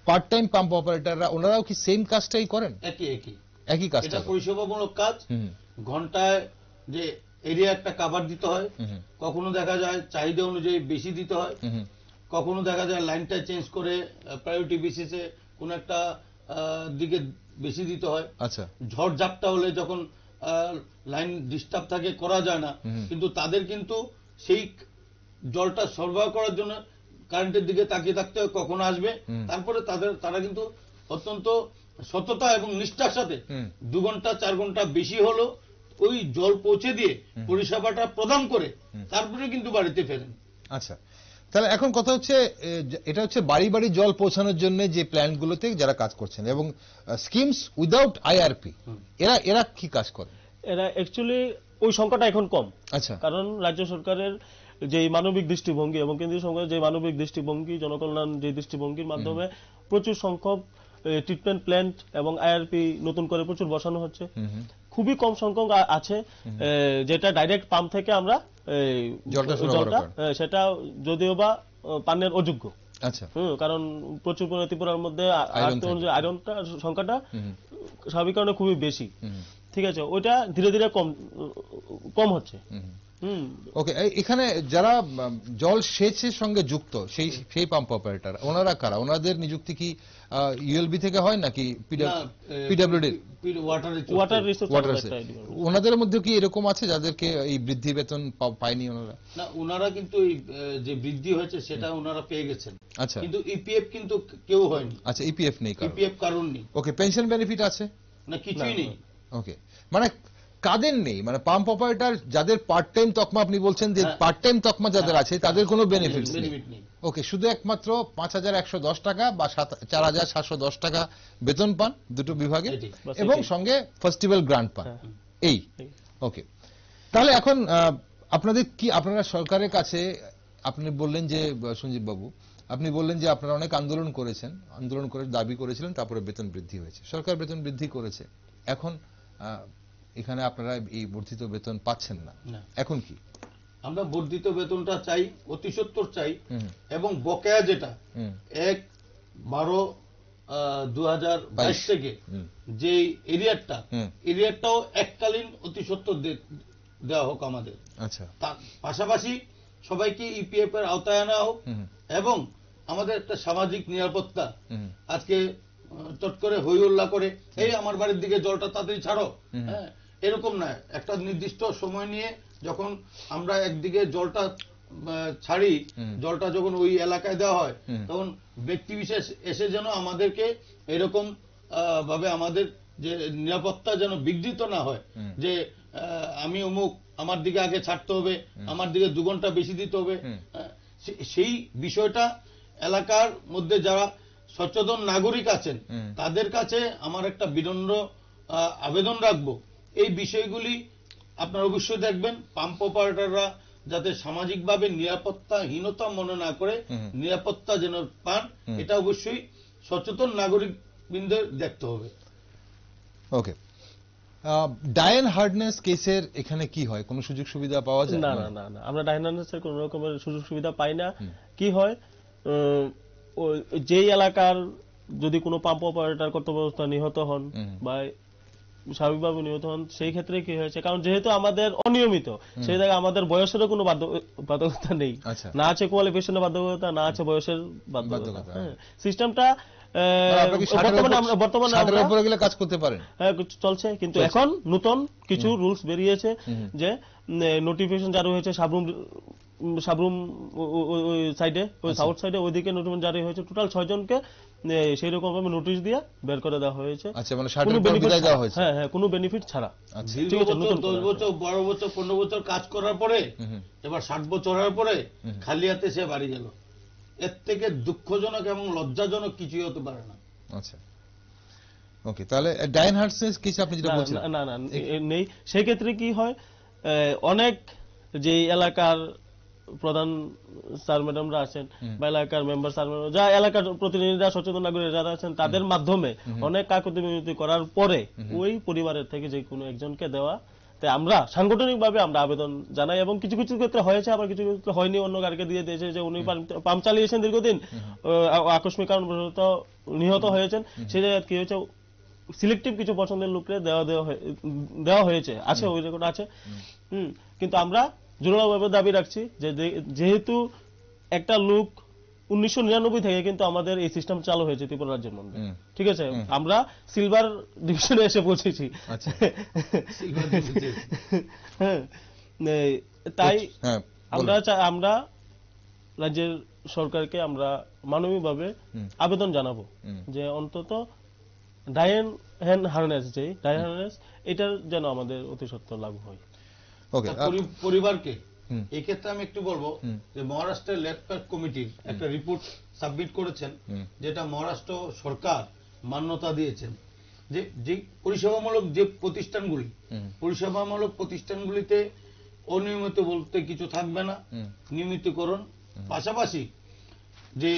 পার্ট টাইম পাম্প অপারেটররা ওনারাও কি সেম কাজটাই করেন? একই কাজ, এটা পরিষেবামূলক কাজ। ঘন্টায় যে এরিয়া একটা কাভার দিতে হয়, কখনো দেখা যায় চাহিদা অনুযায়ী বেশি দিতে হয়, কখনো দেখা যায় লাইনটা চেঞ্জ করে প্রায়োরিটি বেসিসে কোন একটা দিকে বেশি দিতে হয়। আচ্ছা, ঝড় ঝাপটা হলে যখন লাইন ডিস্টার্ব থাকে করা যায় না, কিন্তু তাদের কিন্তু সেই জলটা সরবরাহ করার জন্য কারেন্টের দিকে তাকিয়ে থাকতে হয় কখন আসবে। তারপরে তারা কিন্তু অত্যন্ত সততা এবং নিষ্ঠার সাথে 2 ঘন্টা 4 ঘন্টা বেশি হলো ওই জল পৌঁছে দিয়ে পরিষেবাটা প্রদান করে তারপরে কিন্তু বাড়িতে ফেরেন। আচ্ছা, তাহলে এখন কথা হচ্ছে, এটা হচ্ছে বাড়ি বাড়ি জল পৌঁছানোর জন্য যে প্ল্যানগুলোতে যারা কাজ করছেন, এবং স্কিমস উইদাউট আইআরপি, এরা কি কাজ করে? এরা অ্যাকচুয়ালি ওই সংখ্যাটা এখন কম। আচ্ছা, কারণ রাজ্য সরকারের যে মানবিক দৃষ্টিভঙ্গি এবং কেন্দ্রীয় সরকারের যে মানবিক দৃষ্টিভঙ্গি, জনকল্যাণ যে দৃষ্টিভঙ্গির মাধ্যমে প্রচুর সংখ্যক ট্রিটমেন্ট প্ল্যান্ট এবং আইআরপি নতুন করে প্রচুর বসানো হচ্ছে। খুবই কম সংখ্যক আছে যেটা ডাইরেক্ট পাম্প থেকে আমরা জলটা, সেটা যদিও বা পানের অযোগ্য। আচ্ছা, কারণ প্রচুর পরিমাণে ত্রিপুরার মধ্যে আয়রনটা সংখ্যাটা স্বাভাবিক কারণে খুবই বেশি। ঠিক আছে, ওইটা ধীরে ধীরে কম হচ্ছে। ওকে, এখানে যারা জল সেচের সঙ্গে যুক্ত সেই পাম্প অপারেটর, ওনারা কারা? ওনাদের নিযুক্তি কি ইউএলবি থেকে হয় নাকি পিডব্লিউডি? Water resource. ওনাদের মধ্যে কি এরকম আছে যাদেরকে এই বৃদ্ধি বেতন পায়নি ওনারা? না, ওনারা কিন্তু যে বৃদ্ধি হয়েছে সেটা ওনারা পেয়ে গেছেন। আচ্ছা, কিন্তু ইপিএফ কিন্তু কেউ হয়নি। আচ্ছা, ইপিএফ নেই, ইপিএফ কারণ নেই। ওকে, পেনশন বেনিফিট আছে না, কিছুই নেই। ওকে, মানে কাদের নেই? মানে পাম্প অপারেটর যাদের পার্ট টাইম তকমা, আপনি বলছেন যে পার্ট টাইম তকমা যাদের আছে তাদের কোনো বেনিফিট নেই। ওকে, শুধু একমাত্র 5110 টাকা বা 4710 টাকা বেতন পান দুটো বিভাগে, এবং সঙ্গে ফেস্টিভ্যাল গ্রান্ট পান। এই ওকে, তাহলে এখন আপনারা সরকারের কাছে, আপনি বললেন যে সঞ্জীব বাবু, আপনি বললেন যে আপনারা অনেক আন্দোলন করে দাবি করেছিলেন, তারপরে বেতন বৃদ্ধি হয়েছে, সরকার বেতন বৃদ্ধি করেছে, এখন এখানে আপনারা এই বর্ধিত বেতন পাচ্ছেন না, এখন কি? আমরা বর্ধিত বেতনটা চাই, অতি সত্বর চাই, এবং বকেয়া যেটা 1/12/2022 থেকে যে এরিয়ারটাও এককালীন অতি সত্বর দেওয়া হোক আমাদের। আচ্ছা, তার পাশাপাশি সবাইকে ইপিএফ এর আওতায় আনা হোক, এবং আমাদের একটা সামাজিক নিরাপত্তা। আজকে চট করে হই হল্লা করে এই আমার বাড়ির দিকে জলটা তাড়াতাড়ি ছাড়ো, হ্যাঁ, এরকম না। একটা নির্দিষ্ট সময় নিয়ে যখন আমরা একদিকে জলটা ছাড়ি, জলটা যখন ওই এলাকায় দেওয়া হয়, তখন ব্যক্তি বিশেষ এসে যেন আমাদেরকে এরকম ভাবে আমাদের যে নিরাপত্তা যেন বিঘ্নিত না হয়, যে আমি অমুক, আমার দিকে আগে ছাড়তে হবে, আমার দিকে 2 ঘন্টা বেশি দিতে হবে। সেই বিষয়টা এলাকার মধ্যে যারা সচেতন নাগরিক আছেন তাদের কাছে আমার একটা বিনম্র আবেদন রাখবো, এই বিষয়গুলি আপনারা অবশ্যই দেখবেন। পাম্প অপারেটররা যাতে সামাজিকভাবে নিরাপত্তাহীনতা মনে না করে নিরাপত্তা যেন পান, এটা অবশ্যই সচেতন নাগরিক বৃন্দের দেখতে হবে। ওকে, ডায়ান হার্ডনেস কেসের এখানে কি হয়? কোনো সুযোগ সুবিধা পাওয়া যায়? না, আমরা ডায়ান হার্ডনেসের কোনো রকমের সুযোগ সুবিধা পাই না। কি হয়, যেই এলাকার যদি কোনো পাম্প অপারেটর কর্তব্যরত নিহত হন বা স্বাভাবিকভাবে নিহত হন, সেই ক্ষেত্রে কি হয়েছে, কারণ যেহেতু আমাদের অনিয়মিত, সেই জায়গায় আমাদের বয়সেরও কোনো বাধ্যকতা নেই, না আছে কোয়ালিফিকেশনের বাধ্যকতা, না আছে বয়সের বাধ্যকতা। সিস্টেমটা বর্তমানে কাজ করতে পারেন, চলছে, কিন্তু এখন নতুন কিছু রুলস বেরিয়েছে যে নোটিফিকেশন জারি হয়েছে সাবরুম সাবরুম ওই সাইডে, ওই সাউথ সাইডে ওইদিকে নোটিশ জারি হয়েছে। টোটাল 6 জনকে সেই রকম ভাবে নোটিশ দিয়ে বের করে দেওয়া হয়েছে। আচ্ছা, মানে 60 পর বিদায় দেওয়া হয়েছে। হ্যাঁ হ্যাঁ, কোনো বেনিফিট ছাড়া। আচ্ছা, দীর্ঘ বছর 10 বছর 12 বছর 15 বছর কাজ করার পরে এবার 60 বছর হওয়ার পরে খালি হাতে সে বাড়ি গেল। এর থেকে দুঃখজনক এবং লজ্জাজনক কিছুই হতে পারে না। আচ্ছা, ওকে, তাহলে ডায়ান হার্টসেস কিছু আপনি যেটা বলছেন না না নেই। সেই ক্ষেত্রে কি হয়, অনেক যে এলাকার প্রধান স্যার ম্যাডামরা আছেন বা এলাকার মেম্বার স্যার ম্যাডাম, যা এলাকার প্রতিনিধিরা, সচেতন নাগরিক যারা আছেন, তাদের মাধ্যমে অনেক কাকুতি মিনতি করার পরে ওই পরিবারের থেকে যে কোনো একজনকে দেওয়া। তাই আমরা সাংগঠনিকভাবে আমরা আবেদন জানাই, এবং কিছু কিছু ক্ষেত্রে হয়েছে, আবার কিছু ক্ষেত্রে হয়নি, অন্য গাড়িকে দিয়ে দিয়েছে, যে উনি পাম্প চালিয়েছেন দীর্ঘদিন, আকস্মিক কারণবশত নিহত হয়েছেন। সেই জায়গায় কি হয়েছে, সিলেক্টিভ কিছু পছন্দের লোককে দেওয়া হয়েছে, আছে, ওই রেকর্ড আছে। কিন্তু আমরা জোরালোভাবে দাবি রাখছি যে যেহেতু একটা লোক 1999 থেকে কিন্তু আমাদের এই সিস্টেম চালু হয়েছে ত্রিপুরা রাজ্যের মধ্যে, ঠিক আছে, আমরা সিলভার ডিভিশনে এসে পৌঁছেছি। তাই আমরা রাজ্যের সরকারকে আমরা মানবিকভাবে আবেদন জানাবো যে অন্তত ডায়ান হার্নেস, যে ডায়ান হার্নেস, এটার যেন আমাদের অতি সত্বর লাগু হয়। পরিবারকে এক্ষেত্রে আমি একটু বলবো যে মহারাষ্ট্রের লেফট কমিটির একটা রিপোর্ট সাবমিট করেছেন, যেটা মহারাষ্ট্র সরকার মান্যতা দিয়েছেন যে পরিষেবামূলক যে প্রতিষ্ঠানগুলিতে অনিয়মিত বলতে কিছু থাকবে না, নিয়মিতকরণ, পাশাপাশি যে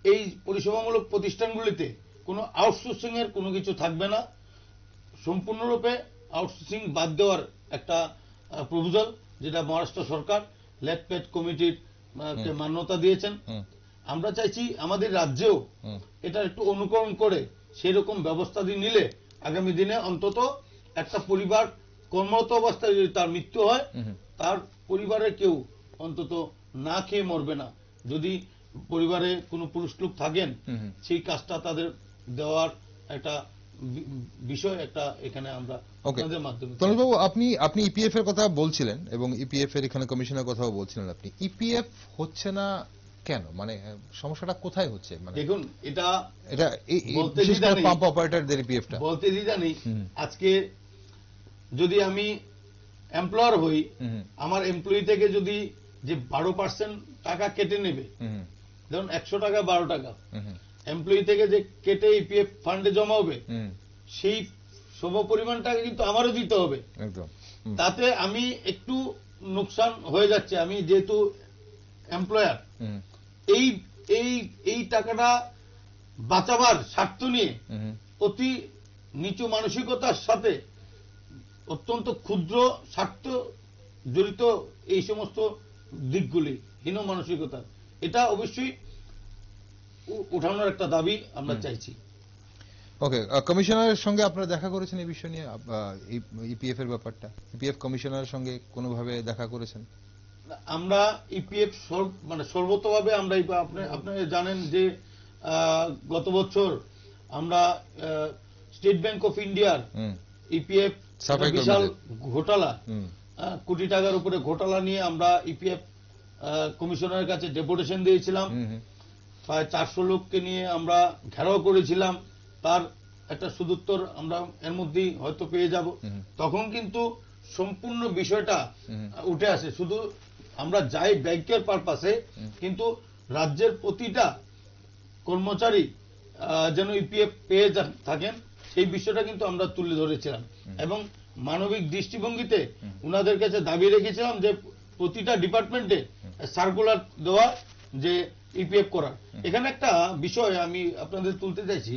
এই পরিষেবামূলক প্রতিষ্ঠানগুলিতে কোনো আউটসোর্সিং এর কোনো কিছু থাকবে না, সম্পূর্ণরূপে আউটসোর্সিং বাদ দেওয়ার একটা প্রপোজাল, যেটা মহারাষ্ট্র সরকার লেফট কমিটির মান্যতা দিয়েছেন। আমরা চাইছি আমাদের রাজ্যেও এটা একটু অনুকরণ করে সেই রকম ব্যবস্থা দিয়ে নিলে আগামী দিনে অন্তত একটা পরিবার কর্মরত অবস্থায় যদি তার মৃত্যু হয়, তার পরিবারের কেউ অন্তত না খেয়ে মরবে না। যদি পরিবারে কোনো পুরুষ লোক থাকেন, সেই কাজটা তাদের দেওয়ার একটা বিষয় একটা এখানে আমরা আপনাদের মাধ্যমে। তনুজবাবু, আপনি ইপিএফ এর কথা বলছিলেন এবং ইপিএফ এর এখানে কমিশনের কথাও বলছিলেন। আপনি ইপিএফ হচ্ছে না কেন, মানে সমস্যাটা কোথায় হচ্ছে? মানে দেখুন, এটা পাম্প অপারেটরদের ইপিএফটা বলতে জানি, আজকে যদি আমি এমপ্লয়ার হই, আমার এমপ্লয়ি থেকে যদি যে 12% টাকা কেটে নেবে, ধরুন 100 টাকা 12 টাকা এমপ্লয়ি থেকে যে কেটে ইপিএফ ফান্ডে জমা হবে, সেই সম পরিমাণ টাকা কিন্তু আমারও দিতে হবে। তাতে আমি একটু নোকসান হয়ে যাচ্ছে। আমি যেহেতু এমপ্লয়ার, এই টাকাটা বাঁচাবার স্বার্থ নিয়ে অতি নিচু মানসিকতার সাথে অত্যন্ত ক্ষুদ্র স্বার্থ জড়িত এই সমস্ত দিকগুলি, হীন মানসিকতা, এটা অবশ্যই উঠানোর একটা দাবি আমরা চাইছি। ওকে, কমিশনারের সঙ্গে আপনারা দেখা করেছেন এই বিষয় নিয়ে, ইপিএফ এর ব্যাপারটা? ইপিএফ কমিশনারের সঙ্গে কোনোভাবে দেখা করেছেন? আমরা ইপিএফ মানে সর্বতভাবে আমরা, আপনারা জানেন যে গত বছর আমরা স্টেট ব্যাংক অফ ইন্ডিয়ার ইপিএফ বিশাল ঘোটালা, কোটি টাকার উপরে ঘোটালা নিয়ে আমরা ইপিএফ কমিশনারের কাছে ডেপুটেশন দিয়েছিলাম। প্রায় 400 লোককে নিয়ে আমরা ঘেরাও করেছিলাম। তার একটা সুদুত্তর আমরা এর মধ্যেই হয়তো পেয়ে যাব। তখন কিন্তু সম্পূর্ণ বিষয়টা উঠে আসে। শুধু আমরা যাই ব্যাংকের পারপাসে, কিন্তু রাজ্যের প্রতিটা কর্মচারী যেন ইপিএফ পেয়ে থাকেন, সেই বিষয়টা কিন্তু আমরা তুলে ধরেছিলাম এবং মানবিক দৃষ্টিভঙ্গিতে উনাদের কাছে দাবি রেখেছিলাম যে প্রতিটা ডিপার্টমেন্টে সার্কুলার দেওয়া, যে ইপিএফ করার। এখানে একটা বিষয় আমি আপনাদের তুলতে চাইছি,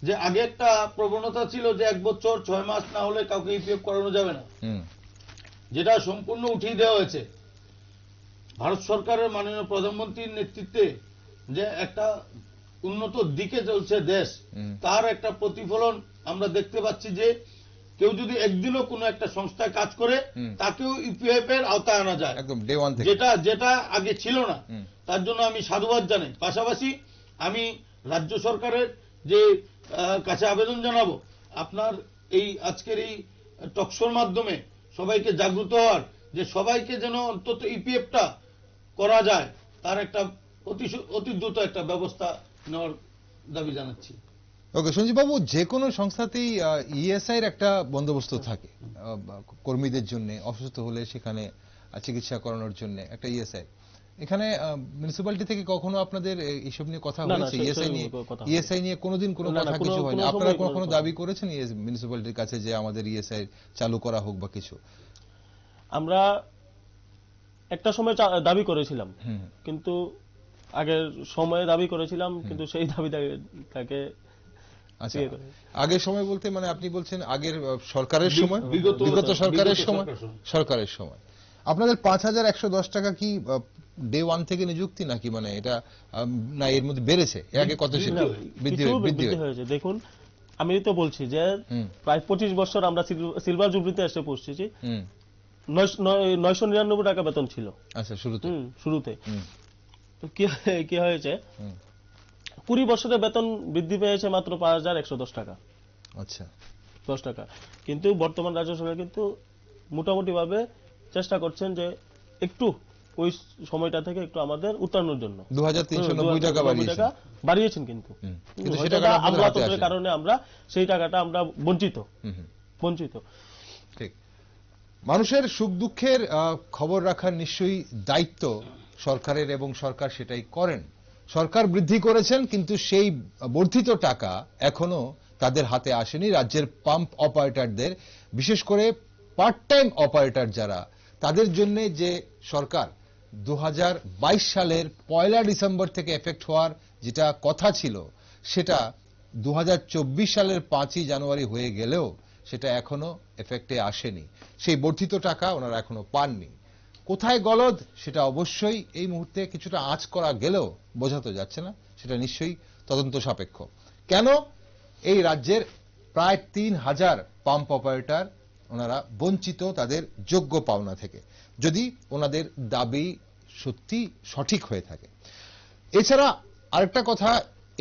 যে আগে একটা প্রবণতা ছিল যে 1 বছর 6 মাস না হলে কাউকে ইপিএফ করানো যাবে না, যেটা সম্পূর্ণ উঠিয়ে দেওয়া হয়েছে। ভারত সরকারের মাননীয় প্রধানমন্ত্রীর নেতৃত্বে যে একটা উন্নত দিকে চলছে দেশ, তার একটা প্রতিফলন আমরা দেখতে পাচ্ছি যে কেউ যদি একদিনও কোনো একটা সংস্থায় কাজ করে, তাকেও ইপিএফ এর আওতায় আনা যায়, একদম ডে ওয়ান থেকে, যেটা আগে ছিল না। তার জন্য আমি সাধুবাদ জানাই। পাশাপাশি আমি রাজ্য সরকারের যে কাছে আবেদন জানাবো, আপনার এই আজকের এই টকশোর মাধ্যমে সবাইকে জাগ্রত হওয়ার, যে সবাইকে যেন অন্তত ইপিএফটা করা যায়, তার একটা অতি দ্রুত একটা ব্যবস্থা নেওয়ার দাবি জানাচ্ছি। ওকে, সঞ্জীব বাবু, যে কোনো সংস্থাতেই ইএসআই এর একটা বন্দোবস্ত থাকে কর্মীদের জন্য, অসুস্থ হলে সেখানে চিকিৎসা করানোর জন্য একটা ইএসআই। এখানে মিউনিসিপ্যালিটি থেকে কখনো আপনাদের এইসব নিয়ে কথা হয়েছে? ইএসআই নিয়ে কোনোদিন কোনো কথা কিছু হয়নি? আপনারা কখনো দাবি করেছেন মিউনিসিপ্যালিটির কাছে যে আমাদের ইএসআই চালু করা হোক বা কিছু? আমরা একটা সময় দাবি করেছিলাম, কিন্তু আগের সময়ে দাবি করেছিলাম, কিন্তু সেই দাবিটাকে আচ্ছা, আগের সময় বলতে মানে আপনি বলছেন আগের সরকারের সময়, বিগত সরকারের সময়। আপনাদের ৫,১১০ টাকা কি ডে 1 থেকে নিযুক্তি নাকি, মানে এটা না এর মধ্যে বেড়েছে? এর আগে কত ছিল? বৃদ্ধি হয়েছে। দেখুন, আমি তো বলছি যে প্রায় 25 বছর আমরা সিলভার জুবলিতে এসে পৌঁছেছি। 999 টাকা বেতন ছিল। আচ্ছা, শুরুতে তো কি হয়েছে, 20 বছরে বেতন বৃদ্ধি পেয়েছে মাত্র ৫,১১০ টাকা। আচ্ছা, 10 টাকা। কিন্তু বর্তমান রাজ্য সরকার কিন্তু মোটামুটি ভাবে চেষ্টা করছেন যে একটু ওই সময়টা থেকে একটু আমাদের উত্তরণের জন্য 2390 টাকা বাড়িয়েছেন, কিন্তু আমলাতন্ত্রের কারণে আমরা সেই টাকাটা আমরা বঞ্চিত। ঠিক। মানুষের সুখ দুঃখের খবর রাখার নিশ্চয়ই দায়িত্ব সরকারের, এবং সরকার সেটাই করেন। সরকার বৃদ্ধি করেছেন, কিন্তু সেই বর্ধিত টাকা এখনো তাদের হাতে আসেনি। রাজ্যের পাম্প অপারেটরদের, বিশেষ করে পার্ট টাইম অপারেটর যারা, তাদের জন্য যে সরকার 2022 সালের 1 ডিসেম্বর থেকে এফেক্ট হওয়ার যেটা কথা ছিল, সেটা 2024 সালের 5 জানুয়ারি হয়ে গেলেও সেটা এখনো এফেক্টে আসেনি। সেই বর্ধিত টাকা ওনারা এখনো পাননি। কোথায় গলদ সেটা অবশ্যই এই মুহূর্তে কিছুটা আঁচ করা গেলেও বোঝা তো যাচ্ছে না, সেটা নিশ্চয়ই তদন্ত সাপেক্ষ। কেন এই রাজ্যের প্রায় 3000 পাম্প অপারেটর ওনারা বঞ্চিত তাদের যোগ্য পাওনা থেকে, যদি ওনাদের দাবি সত্যি সঠিক হয়ে থাকে? এছাড়া আরেকটা কথা,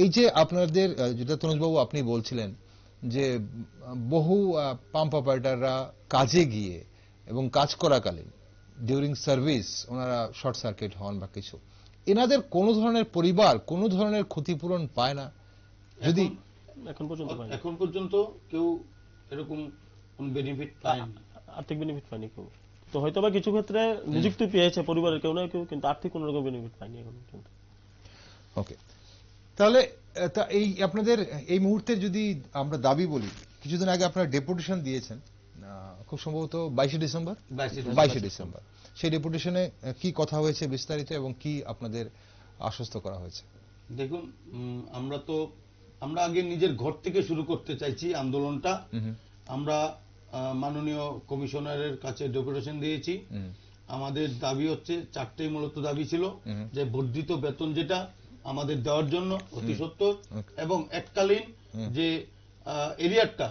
এই যে আপনাদের যেটা তনুজবাবু আপনি বলছিলেন যে বহু পাম্প অপারেটররা কাজে গিয়ে এবং কাজ করাকালীন ডিউরিং সার্ভিস ওনারা শর্ট সার্কিট হন বা কিছু, এনাদের কোনো ধরনের পরিবার কোনো ধরনের ক্ষতিপূরণ পায় না? যদি এখন পর্যন্ত কেউ এরকম কোন বেনিফিট পায় না, আর্থিক বেনিফিট পায়নি কেউ। তো হয়তো বা কিছু ক্ষেত্রে নিযুক্তি পেয়েছে পরিবারের কেউ না কেউ, কিন্তু আর্থিক কোনো রকম বেনিফিট পায়নি এখন পর্যন্ত। ওকে, তাহলে এই আপনাদের এই মুহূর্তে যদি আমরা দাবি বলি, কিছুদিন আগে আপনারা ডেপুটেশন দিয়েছেন, খুব সম্ভবত 22 ডিসেম্বর। সেই ডেপুটেশনে কি কথা হয়েছে বিস্তারিত, এবং কি আপনাদের আশ্বস্ত করা হয়েছে? দেখুন, আমরা আগে নিজের ঘর থেকে শুরু করতে চাইছি আন্দোলনটা। আমরা মাননীয় কমিশনারের কাছে ডেপুটেশন দিয়েছি। আমাদের দাবি হচ্ছে 4টেই মূলত দাবি ছিল, যে বর্ধিত বেতন যেটা আমাদের দেওয়ার জন্য অতি সত্বর, এবং এককালীন যে এরিয়ারটা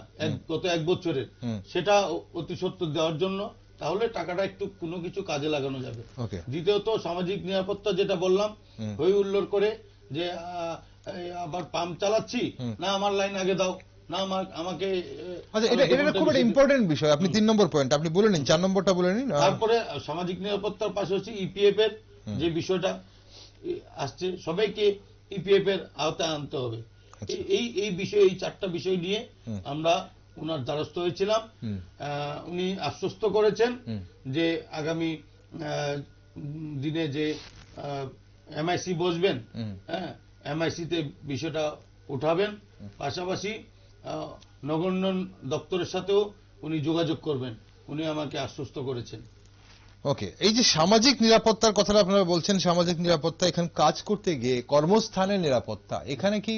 গত 1 বছরের সেটা অতি সত্বর দেওয়ার জন্য, তাহলে টাকাটা একটু কোনো কিছু কাজে লাগানো যাবে। দ্বিতীয়ত সামাজিক নিরাপত্তা, যেটা বললাম হই হুল্লোড় করে যে আবার পাম্প চালাচ্ছি না, আমার লাইন আগে দাও না, আমাকে। আচ্ছা, এটা খুব একটা ইম্পর্টেন্ট বিষয়। আপনি 3 নম্বর পয়েন্ট আপনি বলে নিন, 4 নম্বরটা বলে নিন। তারপরে সামাজিক নিরাপত্তার পাশাপাশি ইপিএফ এর যে বিষয়টা আসছে, সবাইকে ইপিএফ এর আওতায় আনতে হবে। এই বিষয়, এই 4টা বিষয় নিয়ে আমরা ওনার দ্বারস্থ হয়েছিলাম। উনি আশ্বস্ত করেছেন যে আগামী দিনে যে এমআইসি বসবেন, এমআইসিতে বিষয়টা উঠাবেন, পাশাপাশি নগর উন্নয়ন দপ্তরের সাথেও উনি যোগাযোগ করবেন, উনি আমাকে আশ্বস্ত করেছেন। ওকে, এই যে সামাজিক নিরাপত্তার কথাটা আপনারা বলছেন, সামাজিক নিরাপত্তা, এখানে কাজ করতে গিয়ে কর্মস্থানের নিরাপত্তা, এখানে কি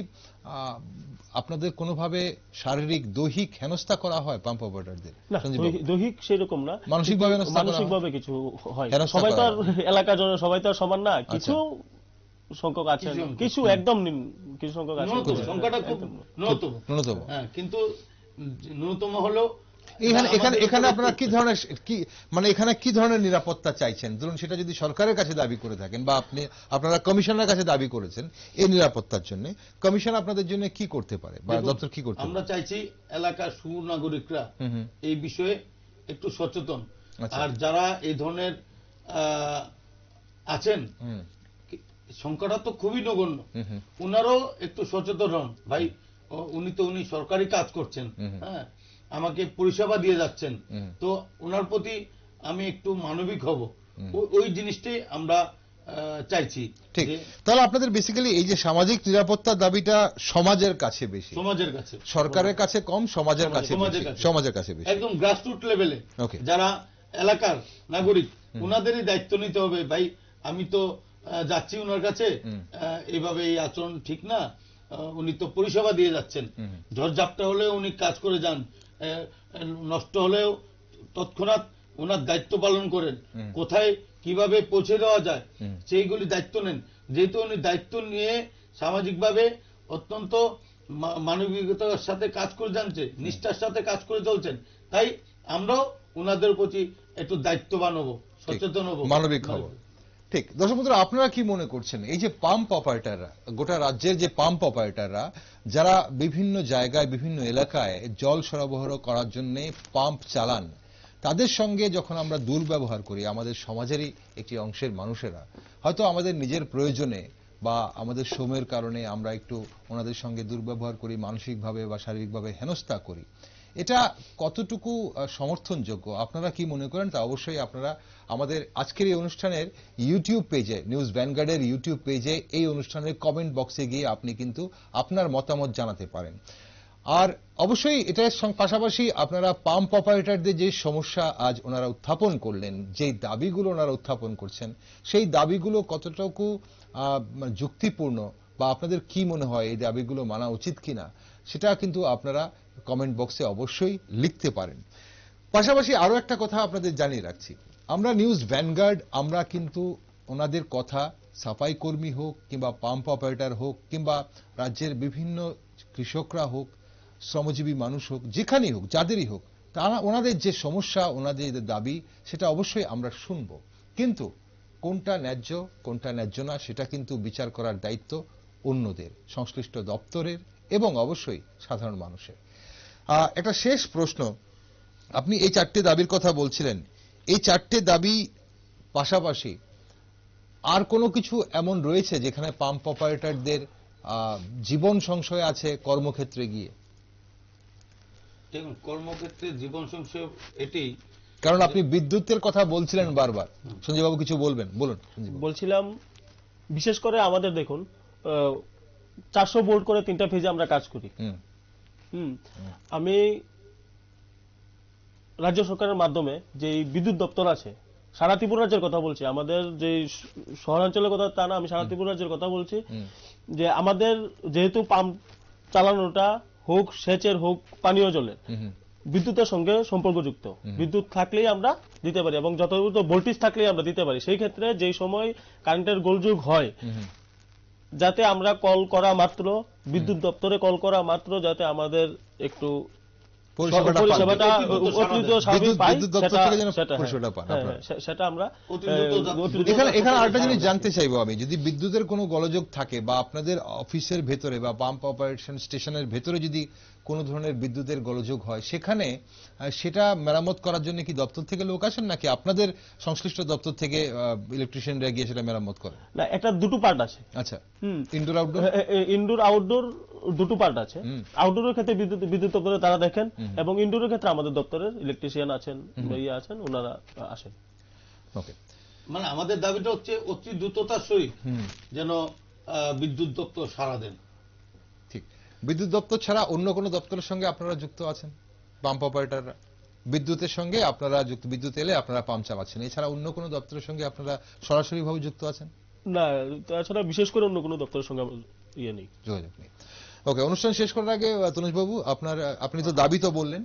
আপনাদের কোনোভাবে শারীরিক দৈহিক হেনস্থা করা হয় পাম্প অপারেটরদের? দৈহিক সেরকম না, মানসিকভাবে কিছু হয়। সবাই তো এলাকার জন্য সবাই তো সমান না, কিছু সংখ্যক আছে, কিছু একদম কিছু সংখ্যক আছে, সংখ্যাটা খুব ন্যূনতম, কিন্তু ন্যূনতম হলেও এখানে আপনারা কি ধরনের মানে এখানে কি ধরনের নিরাপত্তা চাইছেন? ধরুন সেটা যদি সরকারের কাছে দাবি করে থাকেন, বা আপনারা কমিশনের কাছে দাবি করেছেন এই নিরাপত্তার জন্য, কমিশন আপনাদের জন্য কি করতে পারে বা দপ্তর কি করতে পারে? আমরা চাইছি এলাকার সুনাগরিকরা এই বিষয়ে একটু সচেতন, আচ্ছা। আর যারা এই ধরনের আছেন, হুম, সংখ্যাটা তো খুবই নগণ্য, হুম, হুম, উনারও একটু সচেতন হন ভাই। উনি সরকারি কাজ করছেন, হুম। হ্যাঁ, আমাকে পরিষেবা দিয়ে যাচ্ছেন, হুম। তো ওনার প্রতি আমি একটু মানবিক হব, হুম। ওই জিনিসটাই আমরা চাইছি। ঠিক। যে তাহলে আপনাদের বেসিক্যালি এই যে সামাজিক নিরাপত্তার দাবিটা সমাজের কাছে বেশি, সমাজের কাছে, সরকারের কাছে কম, সমাজের কাছে সমাজের বেশি, কাছে। সমাজের কাছে বেশি। একদম গ্রাসরুট লেভেলে Okay. যারা এলাকার নাগরিক, ওনাদেরই দায়িত্ব নিতে হবে। ভাই আমি তো যাচ্ছি ওনার কাছে, এইভাবে এই আচরণ ঠিক না, উনি তো পরিষেবা দিয়ে যাচ্ছেন, ঝড়ঝাপটা হলেও উনি কাজ করে যান, নষ্ট হলেও তৎক্ষণাৎ ওনার দায়িত্ব পালন করেন, কোথায় কিভাবে পৌঁছে দেওয়া যায় সেইগুলি দায়িত্ব নেন। যেহেতু উনি দায়িত্ব নিয়ে সামাজিকভাবে অত্যন্ত মানবিকতার সাথে কাজ করে যাচ্ছে, নিষ্ঠার সাথে কাজ করে চলছেন, তাই আমরাও ওনাদের প্রতি একটু দায়িত্ববান হব, সচেতন হব, মানবিক হব। ঠিক। দর্শক বন্ধুরা, আপনারা কি মনে করছেন এই যে পাম্প অপারেটররা, গোটা রাজ্যের যে পাম্প অপারেটররা যারা বিভিন্ন জায়গায় বিভিন্ন এলাকায় জল সরবরাহ করার জন্য পাম্প চালান, তাদের সঙ্গে যখন আমরা দুর্ব্যবহার করি আমাদের সমাজেরই একটি অংশের মানুষেরা, হয়তো আমাদের নিজের প্রয়োজনে বা আমাদের শ্রমের কারণে আমরা একটু ওনাদের সঙ্গে দুর্ব্যবহার করি, মানসিকভাবে বা শারীরিকভাবে হেনস্থা করি, এটা কতটুকু সমর্থনযোগ্য আপনারা কি মনে করেন তা অবশ্যই আপনারা আমাদের আজকের এই অনুষ্ঠানের ইউটিউব পেজে, নিউজ ভ্যানগার্ডের ইউটিউব পেজে এই অনুষ্ঠানের কমেন্ট বক্সে গিয়ে আপনি কিন্তু আপনার মতামত জানাতে পারেন। আর অবশ্যই এটার পাশাপাশি আপনারা পাম্প অপারেটরদের যে সমস্যা আজ ওনারা উত্থাপন করলেন, যে দাবিগুলো ওনারা উত্থাপন করছেন, সেই দাবিগুলো কতটুকু যুক্তিপূর্ণ বা আপনাদের কি মনে হয় এই দাবিগুলো মানা উচিত কিনা, সেটা কিন্তু আপনারা কমেন্ট বক্সে অবশ্যই লিখতে পারেন। পাশাপাশি আরো একটা কথা আপনাদের জানিয়ে রাখছি, আমরা নিউজ ভ্যানগার্ড আমরা কিন্তু ওনাদের কথা, সাফাই কর্মী হোক কিংবা পাম্প অপারেটর হোক কিংবা রাজ্যের বিভিন্ন কৃষকরা হোক, শ্রমজীবী মানুষ হোক, যেখানেই হোক, যাদেরই হোক, তারা ওনাদের যে সমস্যা, ওনাদের যে দাবি, সেটা অবশ্যই আমরা শুনব। কিন্তু কোনটা ন্যায্য কোনটা ন্যায্য না সেটা কিন্তু বিচার করার দায়িত্ব অন্যদের, সংশ্লিষ্ট দপ্তরের এবং অবশ্যই সাধারণ মানুষের। একটা শেষ প্রশ্ন, আপনি এই চারটে দাবির কথা বলছিলেন, এই চারটে দাবি পাশাপাশি আর কোনো কিছু এমন রয়েছে যেখানে পাম্প অপারেটরদের জীবন সংশয় আছে কর্মক্ষেত্রে গিয়ে? দেখুন, কর্মক্ষেত্রে জীবন সংশয় এটাই, কারণ আপনি বিদ্যুতের কথা বলছিলেন বারবার। সঞ্জয় বাবু কিছু বলবেন, বলুন। বলছিলাম বিশেষ করে আমাদের দেখুন 400 ভোল্ট করে 3টা ফেজে আমরা কাজ করি। আমি রাজ্য সরকারের মাধ্যমে যে বিদ্যুৎ দপ্তর আছে, সারা ত্রিপুরা রাজ্যের কথা বলছি, আমাদের যে শহরাঞ্চলের কথা তা না, আমি সারা ত্রিপুরা রাজ্যের কথা বলছি, যে আমাদের যেহেতু পাম্প চালানোটা হোক সেচের হোক পানীয় জলের, বিদ্যুতের সঙ্গে সম্পর্কযুক্ত, বিদ্যুৎ থাকলেই আমরা দিতে পারি এবং যথাযথ ভোল্টেজ থাকলেই আমরা দিতে পারি। সেই ক্ষেত্রে যেই সময় কারেন্টের গোলযোগ হয়, যাতে আমরা কল করা মাত্র, বিদ্যুৎ দপ্তরে কল করা মাত্র যাতে আমাদের একটু পরিষেবাটা অতিরিক্ত স্বাভাবিক পাই, সেটা আমরা। এখানে আরেকটা জিনিস জানতে চাইবো আমি, যদি বিদ্যুতের কোনো গোলযোগ থাকে বা আপনাদের অফিসের ভেতরে বা পাম্প অপারেশন স্টেশনের ভেতরে যদি কোনো ধরনের বিদ্যুতের গোলযোগ হয়, সেখানে সেটা মেরামত করার জন্য কি দপ্তর থেকে লোক আসেন নাকি আপনাদের সংশ্লিষ্ট দপ্তর থেকে ইলেকট্রিশিয়ানরা গিয়ে সেটা মেরামত করেন? না, এটা দুটো পার্ট আছে। আচ্ছা, ইনডোর আউটডোর? ইনডোর আউটডোর দুটো পার্ট আছে। আউটডোরের ক্ষেত্রে বিদ্যুৎ দপ্তরে তারা দেখেন এবং ইনডোরের ক্ষেত্রে আমাদের দপ্তরের ইলেকট্রিশিয়ান আছেন, আছেন, ওনারা আসেন। ওকে, মানে আমাদের দাবিটা হচ্ছে অতি দ্রুততার সহিত যেন বিদ্যুৎ দপ্তর সাড়া দেন। ঠিক। বিদ্যুৎ দপ্তর ছাড়া অন্য কোনো দপ্তরের সঙ্গে আপনারা যুক্ত আছেন? পাম্প অপারেটররা বিদ্যুতের সঙ্গে আপনারা যুক্ত, বিদ্যুৎ এলে আপনারা পাম্প চালাচ্ছেন, এছাড়া অন্য কোনো দপ্তরের সঙ্গে আপনারা সরাসরি ভাবে যুক্ত আছেন? না, তাছাড়া বিশেষ করে অন্য কোনো দপ্তরের সঙ্গে ইয়ে নেই, যোগাযোগ নেই। ওকে, অনুষ্ঠান শেষ করার আগে তনুজ বাবু, আপনি তো দাবি তো বললেন,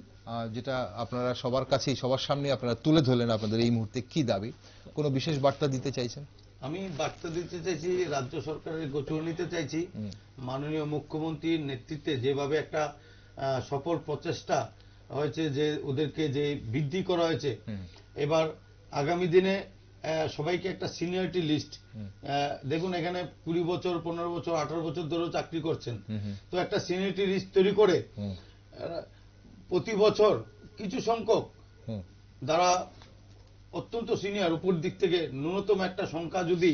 যেটা আপনারা সবার কাছেই, সবার সামনে আপনারা তুলে ধরলেন আপনাদের এই মুহূর্তে কি দাবি, কোনো বিশেষ বার্তা দিতে চাইছেন? আমি বার্তা দিতে চাইছি, রাজ্য সরকারের গোচর নিতে চাইছি, মাননীয় মুখ্যমন্ত্রীর নেতৃত্বে যেভাবে একটা সফল প্রচেষ্টা হয়েছে, যে ওদেরকে যে বৃদ্ধি করা হয়েছে, এবার আগামী দিনে সবাইকে একটা সিনিয়রিটি লিস্ট, দেখুন এখানে 20 বছর 15 বছর 18 বছর ধরেও চাকরি করছেন, তো একটা সিনিয়রিটি লিস্ট তৈরি করে প্রতি বছর কিছু সংখ্যক যারা অত্যন্ত সিনিয়র, উপর দিক থেকে ন্যূনতম একটা সংখ্যা যদি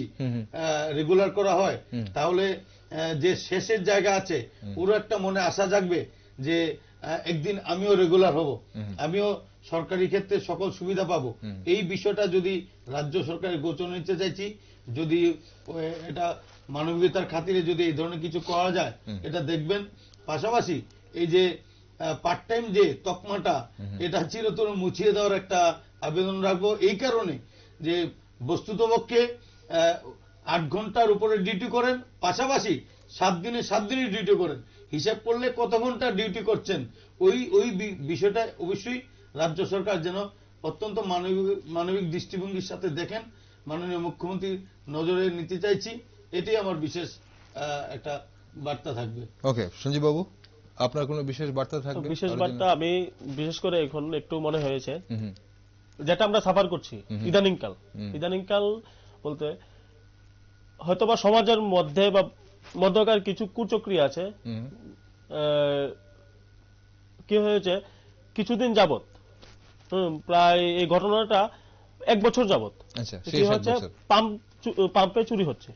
রেগুলার করা হয়, তাহলে যে শেষের জায়গা আছে ওরও একটা মনে আশা জাগবে যে একদিন আমিও রেগুলার হব, আমিও সরকারি ক্ষেত্রে সকল সুবিধা পাবো। এই বিষয়টা যদি রাজ্য সরকারের গোচর নিতে চাইছি, যদি এটা মানবিকতার খাতিরে যদি এই ধরনের কিছু করা যায়, এটা দেখবেন। পাশাপাশি এই যে পার্ট টাইম যে তকমাটা, এটা চিরতর মুছিয়ে দেওয়ার একটা আবেদন রাখবো, এই কারণে যে বস্তুতপক্ষে 8 ঘন্টার উপরে ডিউটি করেন, পাশাপাশি 7 দিনই ডিউটি করেন, হিসাব করলে কত ঘন্টা ডিউটি করছেন, ওই বিষয়টা অবশ্যই রাজ্য সরকার যেন অত্যন্ত মানবিক দৃষ্টিভঙ্গির সাথে দেখেন, মাননীয় মুখ্যমন্ত্রীর নজরে নিতে চাইছি। এটাই আমার বিশেষ একটা বার্তা থাকবে। ওকে, সঞ্জীব বাবু, আপনার কোনো বিশেষ বার্তা থাকবে? বিশেষ বার্তা আমি বিশেষ করে এখন একটু মনে হয়েছে, যেটা আমরা সাফার করছি ইদানিংকাল বলতে হয়তোবা সমাজের মধ্যে বা মধ্যকার কিছু কুচক্রি আছে। কি হয়েছে কিছুদিন যাবত, প্রায় এই ঘটনাটা 1 বছর যাবত, কি হচ্ছে পাম্পে চুরি হচ্ছে।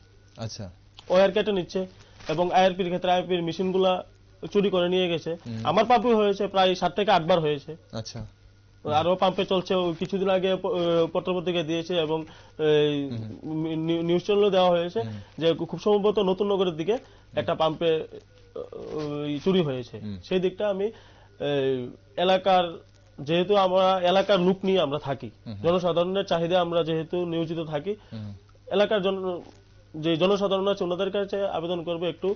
আচ্ছা, ওয়্যার কেটে নিচ্ছে এবং আইআরপির ক্ষেত্রে আইআরপির মেশিন গুলা চুরি করে নিয়ে গেছে। আমার পাম্পে হয়েছে প্রায় 7 থেকে 8 বার হয়েছে। আচ্ছা, আরো পাম্পে চলছে। কিছুদিন আগে পত্রপত্রিকা দিয়েছে এবং নিউজ চ্যানেলও দেওয়া হয়েছে যে খুব সম্ভবত নতুন নগরের দিকে একটা পাম্পে চুরি হয়েছে। সেই দিকটা আমি এলাকার, যেহেতু আমরা এলাকার লোক নিয়ে আমরা থাকি, জনসাধারণের চাহিদা আমরা যেহেতু নিয়োজিত থাকি, এলাকার যে জনসাধারণ আছে ওনাদের কাছে আবেদন করবো একটু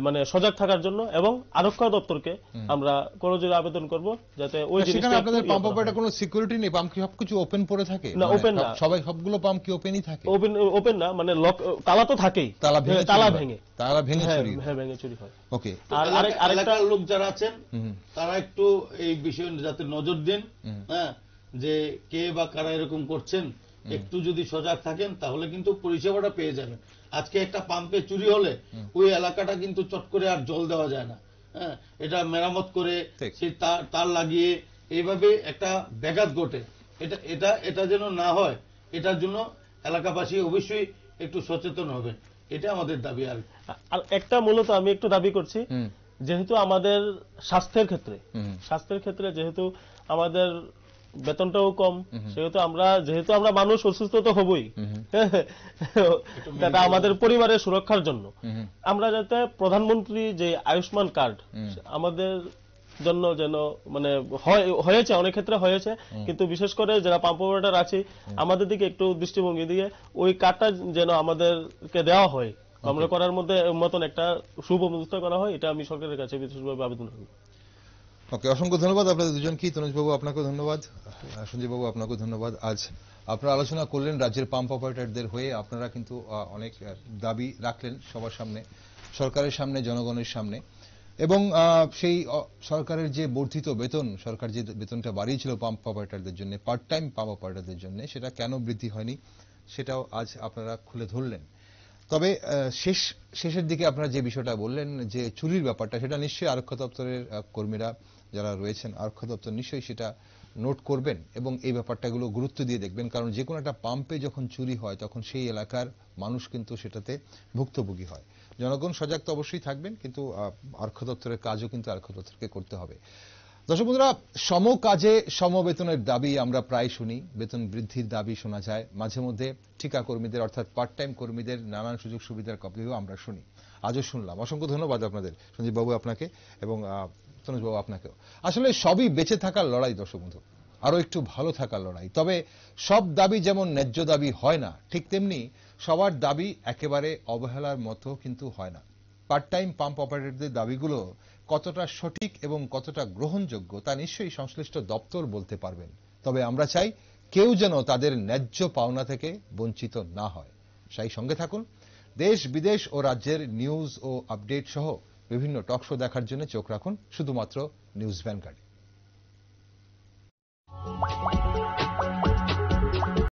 মানে সজাগ থাকার জন্য, এবং আরক্ষা দপ্তরকে আমরা করজোরে আবেদন করব যাতে ওই জিনিসটা। আপনাদের পাম্প অপারেটর কোনো সিকিউরিটি নেই? পাম্প কি সবকিছু ওপেন পড়ে থাকে? না, ওপেন না, সবগুলো পাম্প কি ওপেনই থাকে? ওপেন না, মানে তালা তো থাকেই, তালা ভেঙে চুরি হয়। ওকে, আর আরেকটা লোক যারা আছেন তারা একটু এই বিষয়ে যাতে নজর দেন, হ্যাঁ, যে কে বা কারা এরকম করছেন, একটু যদি সজাগ থাকেন তাহলে কিন্তু পরিষেবাটা পেয়ে যাবেন। আজকে একটা পাম্পে চুরি হলে ওই এলাকাটা কিন্তু চট করে আর জল দেওয়া যায় না, হ্যাঁ, এটা মেরামত করে সেই তার লাগিয়ে এইভাবে একটা ব্যাঘাত ঘটে। এটা যেন না হয়, এটার জন্য এলাকাবাসী অবশ্যই একটু সচেতন হবেন, এটা আমাদের দাবি। আর একটা মূলত আমি একটু দাবি করছি, যেহেতু আমাদের স্বাস্থ্যের ক্ষেত্রে যেহেতু আমাদের বেতনটাও কম, সেহেতু আমরা মানুষ অসুস্থ তো হবই, এটা আমাদের পরিবারের সুরক্ষার জন্য আমরা যাতে প্রধানমন্ত্রী যে আয়ুষ্মান কার্ড আমাদের জন্য যেন মানে হয়েছে, অনেক ক্ষেত্রে হয়েছে, কিন্তু বিশেষ করে যারা পাম্প অপারেটর আছে আমাদের দিকে একটু দৃষ্টিভঙ্গি দিয়ে ওই কার্ডটা যেন আমাদেরকে দেওয়া হয়, আমরা করার মতন একটা সুব্যবস্থা করা হয়, এটা আমি সরকারের কাছে বিশেষভাবে আবেদন করব। ওকে, অসংখ্য ধন্যবাদ আপনাদের দুজনকেই। তনুজ বাবু আপনাকেও ধন্যবাদ, সঞ্জীব বাবু আপনাকেও ধন্যবাদ। আজ আপনারা আলোচনা করলেন রাজ্যের পাম্প অপারেটরদের হয়ে। আপনারা কিন্তু অনেক দাবি রাখলেন সবার সামনে, সরকারের সামনে, জনগণের সামনে, এবং সেই সরকারের যে বর্ধিত বেতন, সরকার যে বেতনটা বাড়িয়েছিল পাম্প অপারেটরদের জন্য, পার্ট টাইম পাম্প অপারেটরদের জন্য, সেটা কেন বৃদ্ধি হয়নি সেটাও আজ আপনারা খুলে ধরলেন। তবে শেষের দিকে আপনারা যে বিষয়টা বললেন যে চুরির ব্যাপারটা, সেটা নিশ্চয়ই আরক্ষা দপ্তরের কর্মীরা যারা রয়েছেন, আরক্ষা দপ্তর নিশ্চয়ই সেটা নোট করবেন এবং এই ব্যাপারটাগুলো গুরুত্ব দিয়ে দেখবেন। কারণ যে কোনো একটা পাম্পে যখন চুরি হয় তখন সেই এলাকার মানুষ কিন্তু সেটাতে ভুক্তভোগী হয়। জনগণ সজাগ তো অবশ্যই থাকবেন, কিন্তু আরক্ষা দপ্তরের কাজও কিন্তু আরক্ষা দপ্তরকে করতে হবে। দর্শক বন্ধুরা, সম কাজে সম বেতনের দাবি আমরা প্রায় শুনি, বেতন বৃদ্ধির দাবি শোনা যায়, মাঝে মধ্যে ঠিকা কর্মীদের অর্থাৎ পার্ট টাইম কর্মীদের নানান সুযোগ সুবিধার কথাও আমরা শুনি, আজও শুনলাম। অসংখ্য ধন্যবাদ আপনাদের, সঞ্জীব বাবু আপনাকে এবং তনুজ বাবু আপনাকেও। আসলে সবই বেঁচে থাকার লড়াই দর্শক বন্ধু, আরো একটু ভালো থাকার লড়াই। তবে সব দাবি যেমন ন্যায্য দাবি হয় না, ঠিক তেমনি সবার দাবি একেবারে অবহেলার মতো কিন্তু হয় না। পার্ট টাইম পাম্প অপারেটরদের দাবিগুলো কতটা সঠিক এবং কতটা গ্রহণযোগ্য তা নিশ্চয়ই সংশ্লিষ্ট দপ্তর বলতে পারবেন। তবে আমরা চাই কেউ যেন তাদের ন্যায্য পাওনা থেকে বঞ্চিত না হয়। সেই সঙ্গে থাকুন। দেশ বিদেশ ও রাজ্যের নিউজ ও আপডেট সহ বিভিন্ন টক শো দেখার জন্য চোখ রাখুন শুধুমাত্র নিউজ ভ্যানগার্ডে।